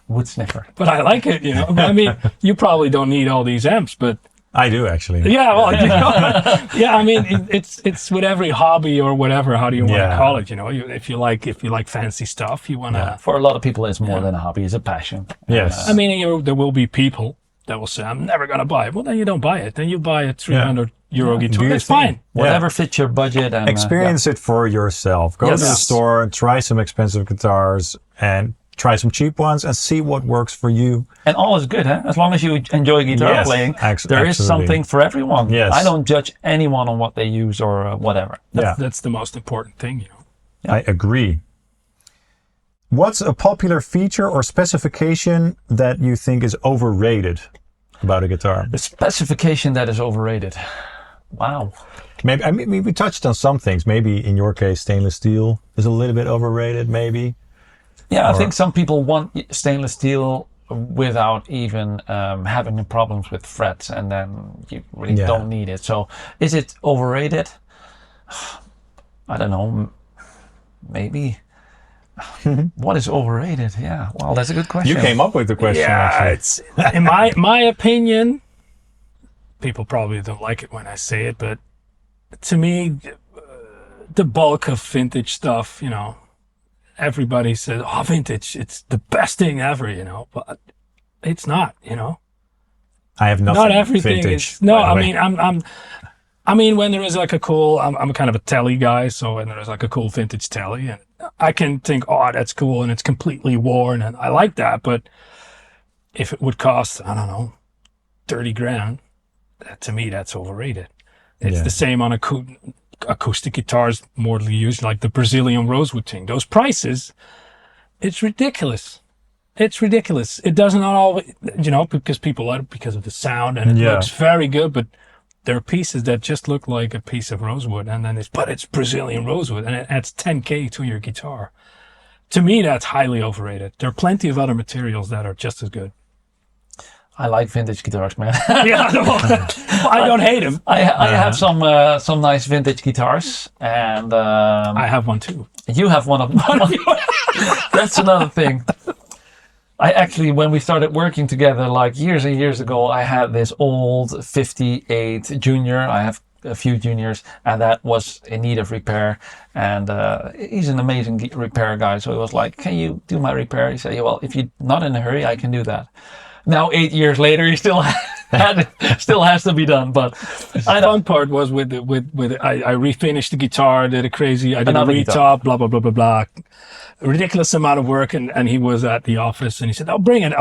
Wood sniffer. But I like it, you know. I mean, you probably don't need all these amps, but I do, actually. yeah, well, you know, yeah. I mean, it's with every hobby or whatever. How do you want to call it? You know, if you like fancy stuff, you want to. For a lot of people, it's more than a hobby; it's a passion. Yes. I mean, there will be people that will say, "I'm never going to buy it." Well, then you don't buy it. Then you buy a 300 euro guitar. That's fine. Whatever fits your budget, and experience it for yourself. Go to the store, try some expensive guitars, and try some cheap ones, and see what works for you. And all is good, huh? As long as you enjoy guitar playing, there is something for everyone. Yes. I don't judge anyone on what they use or whatever. That's the most important thing, you know. I agree. What's a popular feature or specification that you think is overrated about a guitar? The specification that is overrated. Wow. Maybe, I mean, we touched on some things. Maybe in your case, stainless steel is a little bit overrated, maybe. Yeah, I think some people want stainless steel without even having problems with frets, and then you really don't need it. So is it overrated? I don't know. Maybe. What is overrated? Yeah, well, that's a good question. You came up with the question. Yeah, it's in my opinion. People probably don't like it when I say it, but to me, the bulk of vintage stuff, you know, everybody says, "Oh, vintage, it's the best thing ever," you know, but it's not, you know. I have nothing. Not everything vintage, is. No, I mean, when there is like a cool, I'm kind of a telly guy, so when there is like a cool vintage telly, and I can think, "Oh, that's cool," and it's completely worn, and I like that. But if it would cost, I don't know, 30 grand, to me, that's overrated. It's the same on acoustic guitars, mortally used, like the Brazilian rosewood thing. Those prices, it's ridiculous. It's ridiculous. It doesn't always, you know, because people like it because of the sound, and it looks very good, but there are pieces that just look like a piece of rosewood, and then it's Brazilian rosewood, and it adds 10K to your guitar. To me, that's highly overrated. There are plenty of other materials that are just as good. I like vintage guitars, man. Yeah, I don't hate them. I have some nice vintage guitars, and I have one too. You have one of them. That's another thing. I actually, when we started working together, like years and years ago, I had this old 58 Junior. I have a few Juniors, and that was in need of repair. And he's an amazing repair guy, so he was like, "Can you do my repair?" He said, "Yeah, well, if you're not in a hurry, I can do that." Now 8 years later, he still has to be done. But the fun part was with I refinished the guitar, I did a retop, blah blah blah blah blah, a ridiculous amount of work, and he was at the office, and he said, I'll bring it,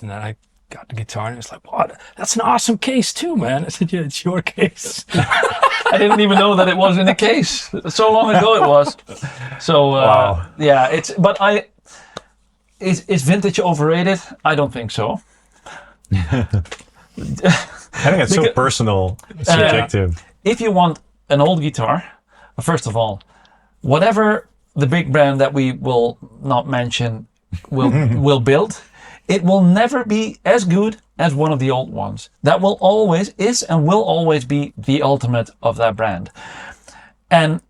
and then I got the guitar, and it's like, "What? That's an awesome case too, man." I said, "Yeah, it's your case." I didn't even know that it was in a case. So long ago it was. So yeah, is vintage overrated? I don't think so. I think it's so personal, subjective. If you want an old guitar, first of all, whatever the big brand that we will not mention will build, it will never be as good as one of the old ones. That will always is and will always be the ultimate of that brand. And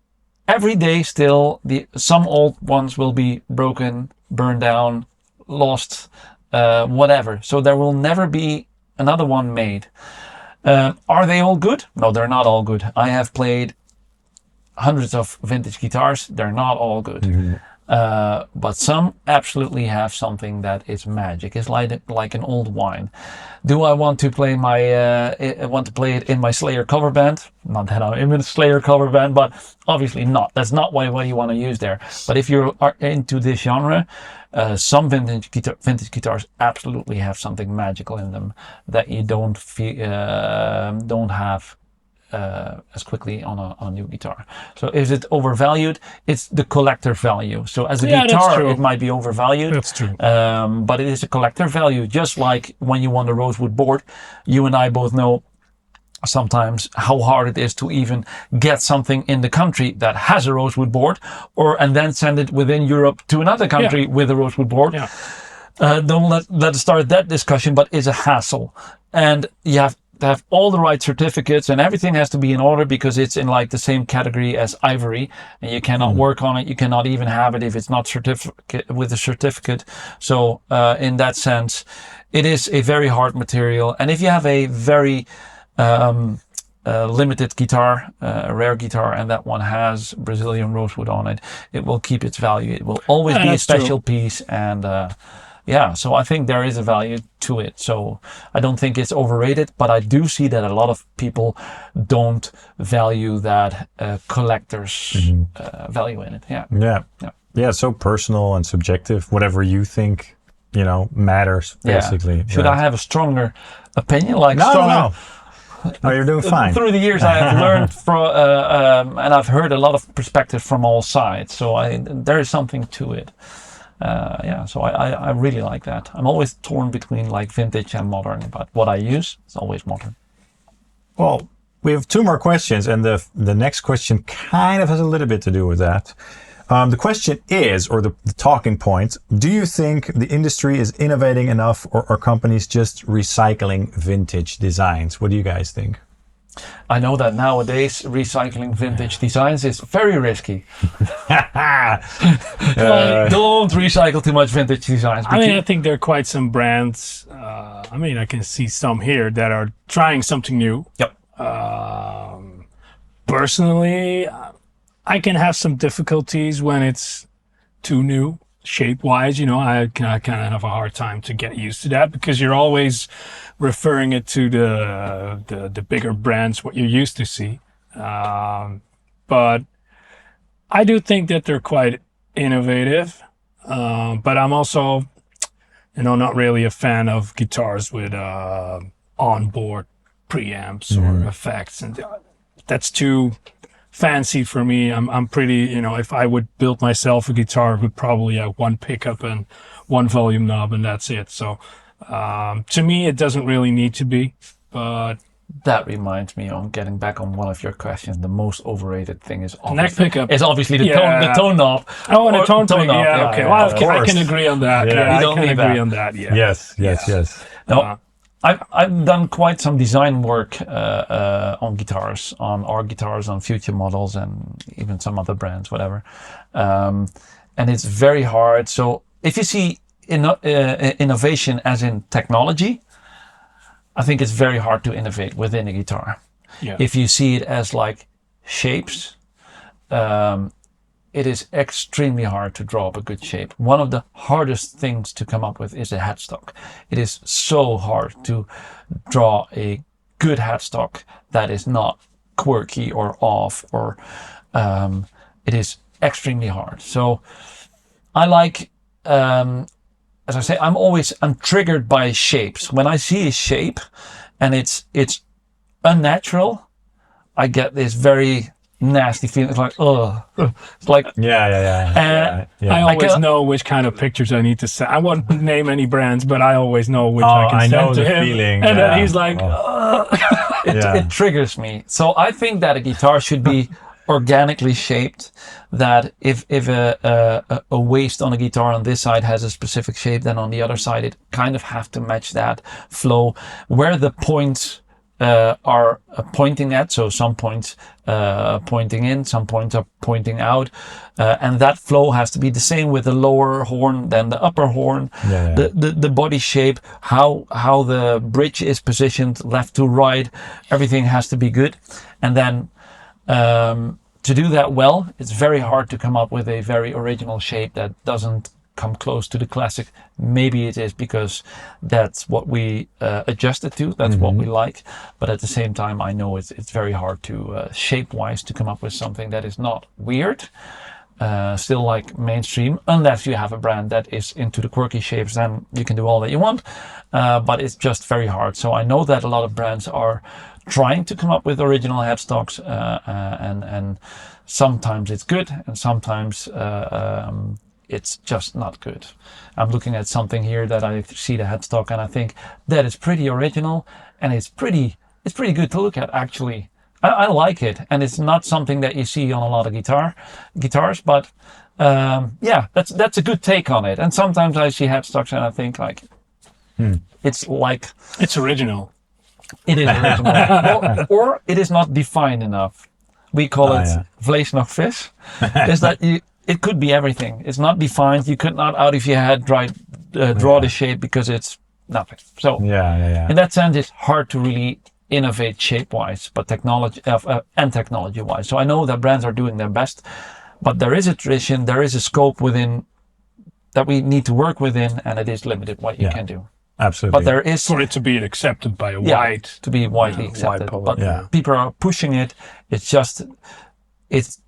every day still, some old ones will be broken, burned down, lost, whatever. So there will never be another one made. Are they all good? No, they're not all good. I have played hundreds of vintage guitars. They're not all good. Mm-hmm. But some absolutely have something that is magic. It's like an old wine. Do I want to play it in my Slayer cover band? Not that I'm in a Slayer cover band, but obviously not. That's not what you want to use there. But if you are into this genre, some vintage guitars absolutely have something magical in them that you don't have as quickly on a new guitar. So is it overvalued? It's the collector value. So as a guitar, it might be overvalued. That's true. But it is a collector value. Just like when you want a rosewood board, you and I both know sometimes how hard it is to even get something in the country that has a rosewood board, and then send it within Europe to another country with a rosewood board. Yeah. Don't let's start that discussion, but it's a hassle. And you have to have all the right certificates, and everything has to be in order because it's in like the same category as ivory, and you cannot work on it. You cannot even have it if it's not with a certificate. So in that sense, it is a very hard material. And if you have a very limited guitar, a rare guitar, and that one has Brazilian rosewood on it, it will keep its value. It will always be a special piece, and so I think there is a value to it. So I don't think it's overrated, but I do see that a lot of people don't value that collector's value in it. Yeah, so personal and subjective. Whatever you think, matters, basically. Yeah. Should I have a stronger opinion? No. Oh, you're doing fine. Through the years, I have learned from, and I've heard a lot of perspectives from all sides. So there is something to it. So I really like that. I'm always torn between like vintage and modern, but what I use is always modern. Well, we have two more questions, and the next question kind of has a little bit to do with that. The question is, or the talking point, do you think the industry is innovating enough, or are companies just recycling vintage designs? What do you guys think? I know that nowadays recycling vintage designs is very risky. Don't recycle too much vintage designs. I think there are quite some brands. I can see some here that are trying something new. Yep. Personally, I can have some difficulties when it's too new, shape-wise. I kind of have a hard time to get used to that because you're always referring it to the bigger brands, what you used to see. But I do think that they're quite innovative. But I'm also, not really a fan of guitars with onboard preamps or effects, and that's too fancy for me. I'm pretty, if I would build myself a guitar, it would probably have one pickup and one volume knob, and that's it. So to me, it doesn't really need to be, but that reminds me of getting back on one of your questions. The most overrated thing is neck pickup. It's obviously the tone knob. Oh, and the tone knob. Yeah, okay. Well, I can agree on that. Yeah, I can agree on that. Yeah. Yes. No, I've done quite some design work on guitars, on our guitars, on future models, and even some other brands, whatever. And it's very hard. So if you see innovation as in technology, I think it's very hard to innovate within a guitar. Yeah. If you see it as like shapes, it is extremely hard to draw up a good shape. One of the hardest things to come up with is a headstock. It is so hard to draw a good headstock that is not quirky or off, or it is extremely hard. So I like, as I say, I'm triggered by shapes. When I see a shape and it's unnatural, I get this very nasty feeling. It's like, oh, it's like, yeah. I always know which kind of pictures I need to send. I won't name any brands, but I always know which I can send to him. Feeling, and then he's like, it triggers me. So I think that a guitar should be organically shaped that if a waist on a guitar on this side has a specific shape, then on the other side it kind of have to match that flow where the points are pointing at. So some points pointing in, some points are pointing out, and that flow has to be the same with the lower horn than the upper horn. The body shape, how the bridge is positioned left to right, everything has to be good. And then to do that well, it's very hard to come up with a very original shape that doesn't come close to the classic. Maybe it is because that's what we adjusted to, that's what we like, but at the same time I know it's very hard to shape wise to come up with something that is not weird, still like mainstream, unless you have a brand that is into the quirky shapes. Then you can do all that you want, but it's just very hard. So I know that a lot of brands are trying to come up with original headstocks, and sometimes it's good and sometimes it's just not good. I'm looking at something here that I see the headstock and I think that is pretty original, and it's pretty good to look at actually. I like it, and it's not something that you see on a lot of guitars, but yeah, that's a good take on it. And sometimes I see headstocks and I think like it's like it's original. It is original, or it is not defined enough. We call it vlees nog vis. Is that it could be everything. It's not defined. You could not out of your head draw the shape because it's nothing. So in that sense, it's hard to really innovate shape-wise, but technology-wise. So I know that brands are doing their best, but there is a tradition, there is a scope within that we need to work within, and it is limited what you can do. Absolutely. But there is for it to be accepted by a wide, to be widely accepted. Public. But people are pushing it. It's just it's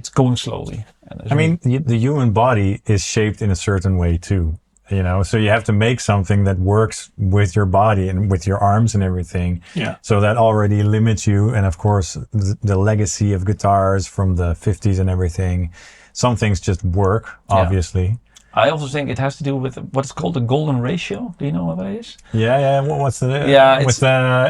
going slowly. I mean, the human body is shaped in a certain way too. You know, so you have to make something that works with your body and with your arms and everything. Yeah. So that already limits you. And of course, the legacy of guitars from the 50s and everything. Some things just work, obviously. I also think it has to do with what's called the golden ratio. Do you know what that is? Yeah. What's the?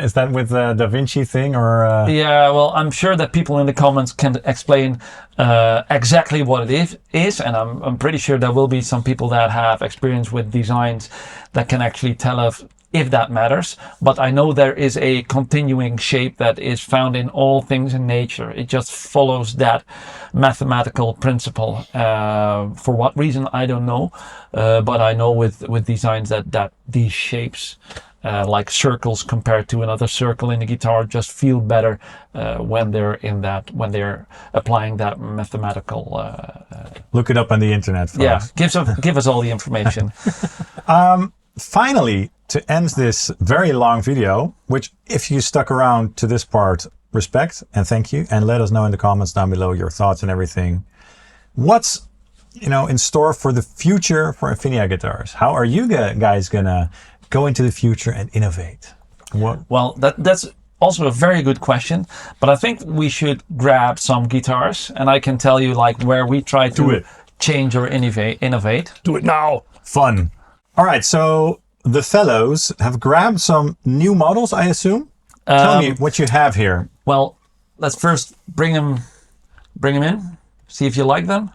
Is that with the Da Vinci thing or? Yeah. Well, I'm sure that people in the comments can explain exactly what it is, and I'm pretty sure there will be some people that have experience with designs that can actually tell us if that matters. But I know there is a continuing shape that is found in all things in nature. It just follows that mathematical principle. For what reason, I don't know. But I know with designs that these shapes, like circles compared to another circle in the guitar, just feel better when they're applying that mathematical. Look it up on the internet, folks. Yeah, give us all the information. Finally, to end this very long video, which if you stuck around to this part, respect and thank you, and let us know in the comments down below your thoughts and everything. What's in store for the future for Infinia Guitars? How are you guys gonna go into the future and innovate? Well, that's also a very good question, but I think we should grab some guitars, and I can tell you like where we try to change or innovate. Do it now. Fun. All right, so the fellows have grabbed some new models, I assume. Tell me what you have here. Well, let's first bring them in, see if you like them.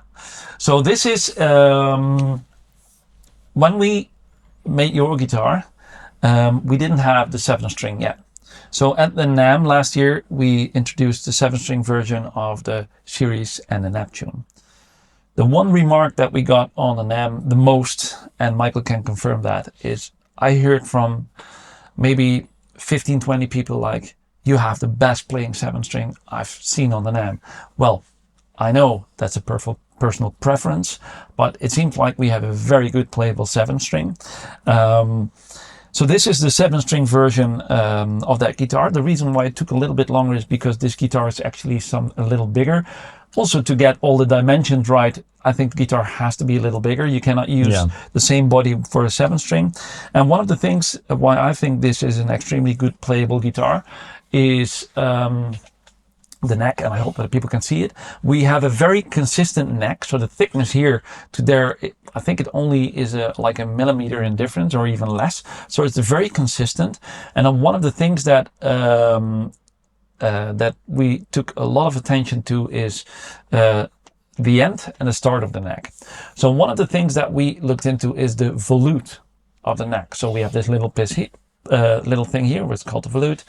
So this is when we made your guitar, we didn't have the 7-string yet. So at the NAMM last year, we introduced the 7-string version of the Ceres and the Neptune. The one remark that we got on the NAMM the most, and Maikel can confirm that, is I heard from maybe 15, 20 people like, you have the best playing 7-string I've seen on the NAMM. Well, I know that's a personal preference, but it seems like we have a very good playable 7-string. So this is the 7-string version of that guitar. The reason why it took a little bit longer is because this guitar is actually a little bigger. Also, to get all the dimensions right, I think the guitar has to be a little bigger. You cannot use the same body for a 7-string. And one of the things why I think this is an extremely good playable guitar is the neck, and I hope that people can see it. We have a very consistent neck, so the thickness here to there, I think it only is like a millimeter in difference or even less. So it's very consistent. And one of the things that that we took a lot of attention to is the end and the start of the neck. So one of the things that we looked into is the volute of the neck. So we have this little piece here, little thing here, which is called the volute.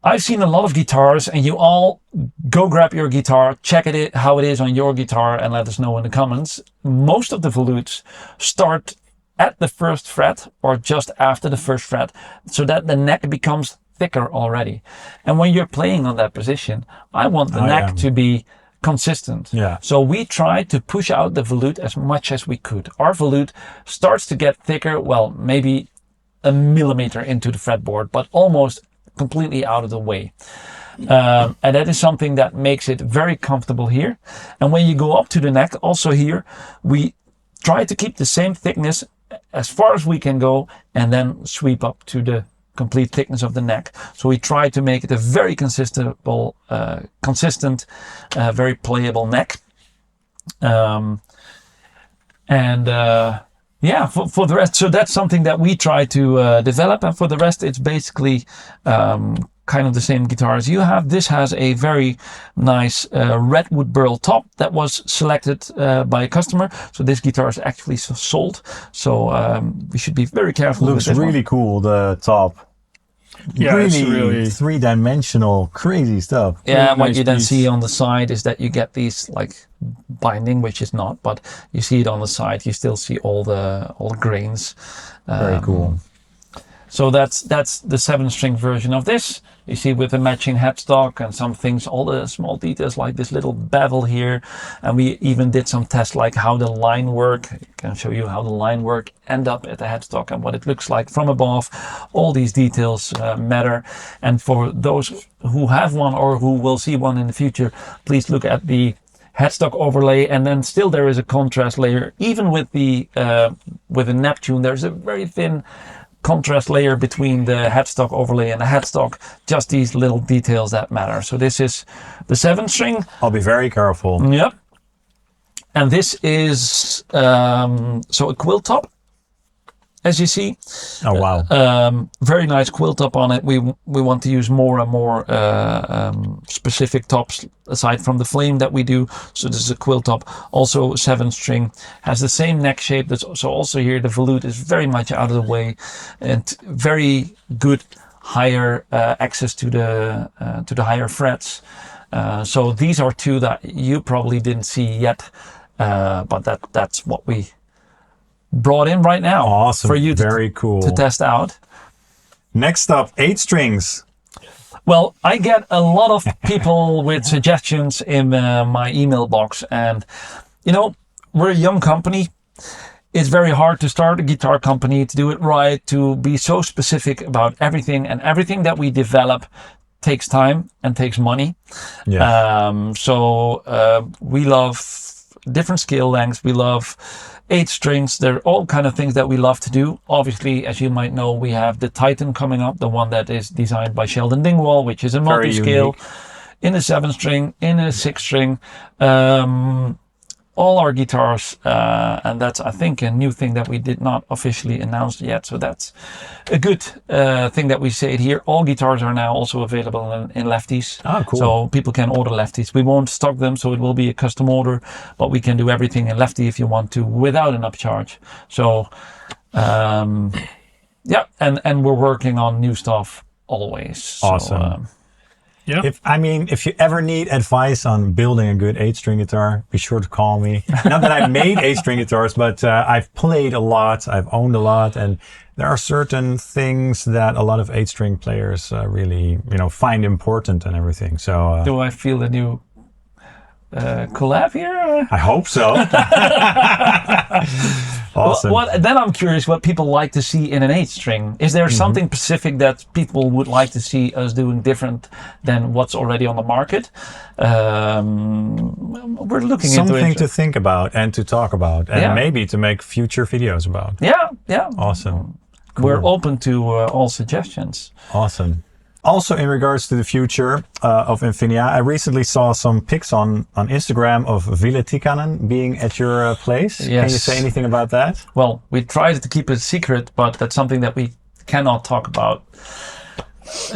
I've seen a lot of guitars, and you all go grab your guitar, check it how it is on your guitar, and let us know in the comments. Most of the volutes start at the first fret or just after the first fret, so that the neck becomes thicker already. And when you're playing on that position, I want the neck to be consistent. Yeah. So we tried to push out the volute as much as we could. Our volute starts to get thicker, well, maybe a millimeter into the fretboard, but almost completely out of the way. And that is something that makes it very comfortable here. And when you go up to the neck, also here, we try to keep the same thickness as far as we can go, and then sweep up to the complete thickness of the neck. So we try to make it a very consistent, very playable neck. Yeah, for the rest, so that's something that we try to develop, and for the rest, it's basically kind of the same guitars you have. This has a very nice redwood burl top that was selected by a customer. So this guitar is actually sold. So we should be very careful. Looks with this really cool, the top. Yeah, really, it's really three-dimensional, crazy stuff. Yeah, Really and what nice you then piece. see on the side is that you get these like binding, which is not, but you see it on the side. You still see all the grains. Very cool. So that's the 7-string version of this. You see with the matching headstock and some things, all the small details like this little bevel here. And we even did some tests like how the line work. I can show you how the line work end up at the headstock and what it looks like from above. All these details matter. And for those who have one or who will see one in the future, please look at the headstock overlay, and then still there is a contrast layer. Even with the Neptune, there's a very thin contrast layer between the headstock overlay and the headstock. Just these little details that matter. So this is the 7-string. I'll be very careful. Yep. And this is so a quill top, as you see. Oh wow! Very nice quill top on it. We want to use more and more specific tops aside from the flame that we do. So this is a quill top, also 7-string, has the same neck shape. So also here the volute is very much out of the way, and very good higher access to the higher frets. So these are two that you probably didn't see yet, but that's what we brought in right now. Awesome. For you very cool to test out. Next up, 8-strings. Well, I get a lot of people with suggestions in my email box, and you know, we're a young company. It's very hard to start a guitar company, to do it right, to be so specific about everything, and everything that we develop takes time and takes money. Yeah. So we love different scale lengths. We love 8 strings. They're all kind of things that we love to do. Obviously, as you might know, we have the Titan coming up, the one that is designed by Sheldon Dingwall, which is a multi-scale in a 7-string, in a 6-string. All our guitars, and that's, I think, a new thing that we did not officially announce yet. So that's a good thing that we say it here. All guitars are now also available in lefties. Oh, cool. So people can order lefties. We won't stock them, so it will be a custom order, but we can do everything in lefty if you want to without an upcharge. So, yeah, and we're working on new stuff always. Awesome. So, Yeah. If you ever need advice on building a good 8-string guitar, be sure to call me. Not that I've made 8-string guitars, but I've played a lot, I've owned a lot, and there are certain things that a lot of 8-string players really, find important and everything. So do I feel a new collab here? I hope so. Awesome. Then I'm curious what people like to see in an 8-string. Is there something specific that people would like to see us doing different than what's already on the market? We're looking into Something it. to think about and to talk about, and maybe to make future videos about. Yeah. Awesome. Cool. We're open to all suggestions. Awesome. Also, in regards to the future of Infinia, I recently saw some pics on Instagram of Ville Tikkanen being at your place. Yes. Can you say anything about that? Well, we tried to keep it secret, but that's something that we cannot talk about.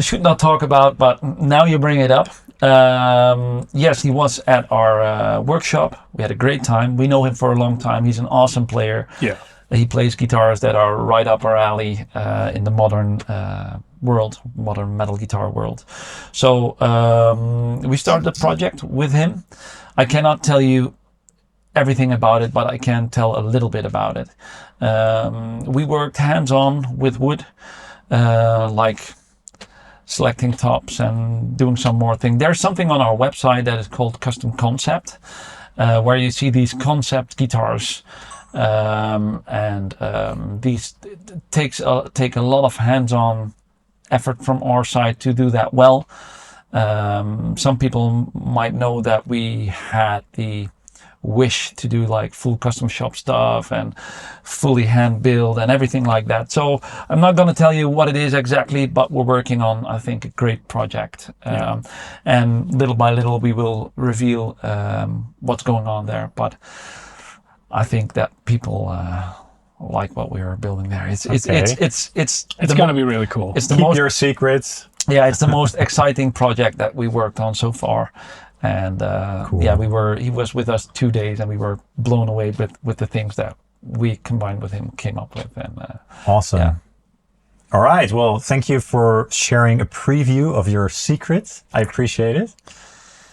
should not talk about, but now you bring it up. Yes, he was at our workshop. We had a great time. We know him for a long time. He's an awesome player. Yeah. He plays guitars that are right up our alley in the modern world, modern metal guitar world. So we started the project with him. I cannot tell you everything about it, but I can tell a little bit about it. We worked hands-on with wood, like selecting tops and doing some more things. There's something on our website that is called Custom Concept, where you see these concept guitars. These take a lot of hands-on effort from our side to do that well. Some people might know that we had the wish to do like full custom shop stuff and fully hand build and everything like that. So I'm not going to tell you what it is exactly, but we're working on, I think, a great project. And little by little we will reveal what's going on there. But I think that people like what we are building there. It's going to be really cool. It's the Keep your secrets. Yeah, it's the most exciting project that we worked on so far. And cool. Yeah, he was with us 2 days, and we were blown away with the things that we combined with him came up with. And awesome. Yeah. All right. Well, thank you for sharing a preview of your secrets. I appreciate it.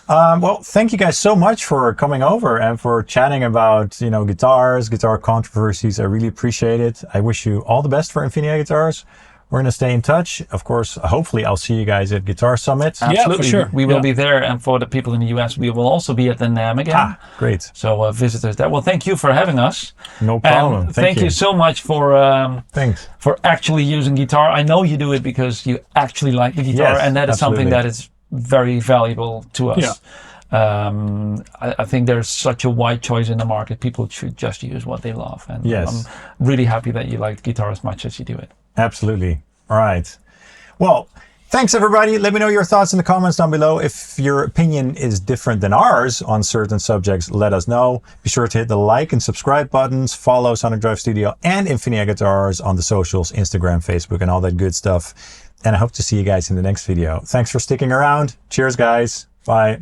Well, thank you guys so much for coming over and for chatting about, guitars, guitar controversies. I really appreciate it. I wish you all the best for Infinia Guitars. We're going to stay in touch. Of course, hopefully I'll see you guys at Guitar Summit. Absolutely. Yeah, for sure. We will be there. And for the people in the US, we will also be at the NAMM again. Ah, great. So visitors there. Well, thank you for having us. No problem. And thank you so much for thanks for actually using guitar. I know you do it because you actually like the guitar, Yes, and that is something absolutely. that is very valuable to us. Yeah. I think there's such a wide choice in the market. People should just use what they love. And Yes. I'm really happy that you like guitar as much as you do it. Absolutely. All right. Well, thanks everybody. Let me know your thoughts in the comments down below. If your opinion is different than ours on certain subjects, let us know. Be sure to hit the like and subscribe buttons. Follow Sonic Drive Studio and Infinia Guitars on the socials, Instagram, Facebook, and all that good stuff. And I hope to see you guys in the next video. Thanks for sticking around. Cheers, guys. Bye.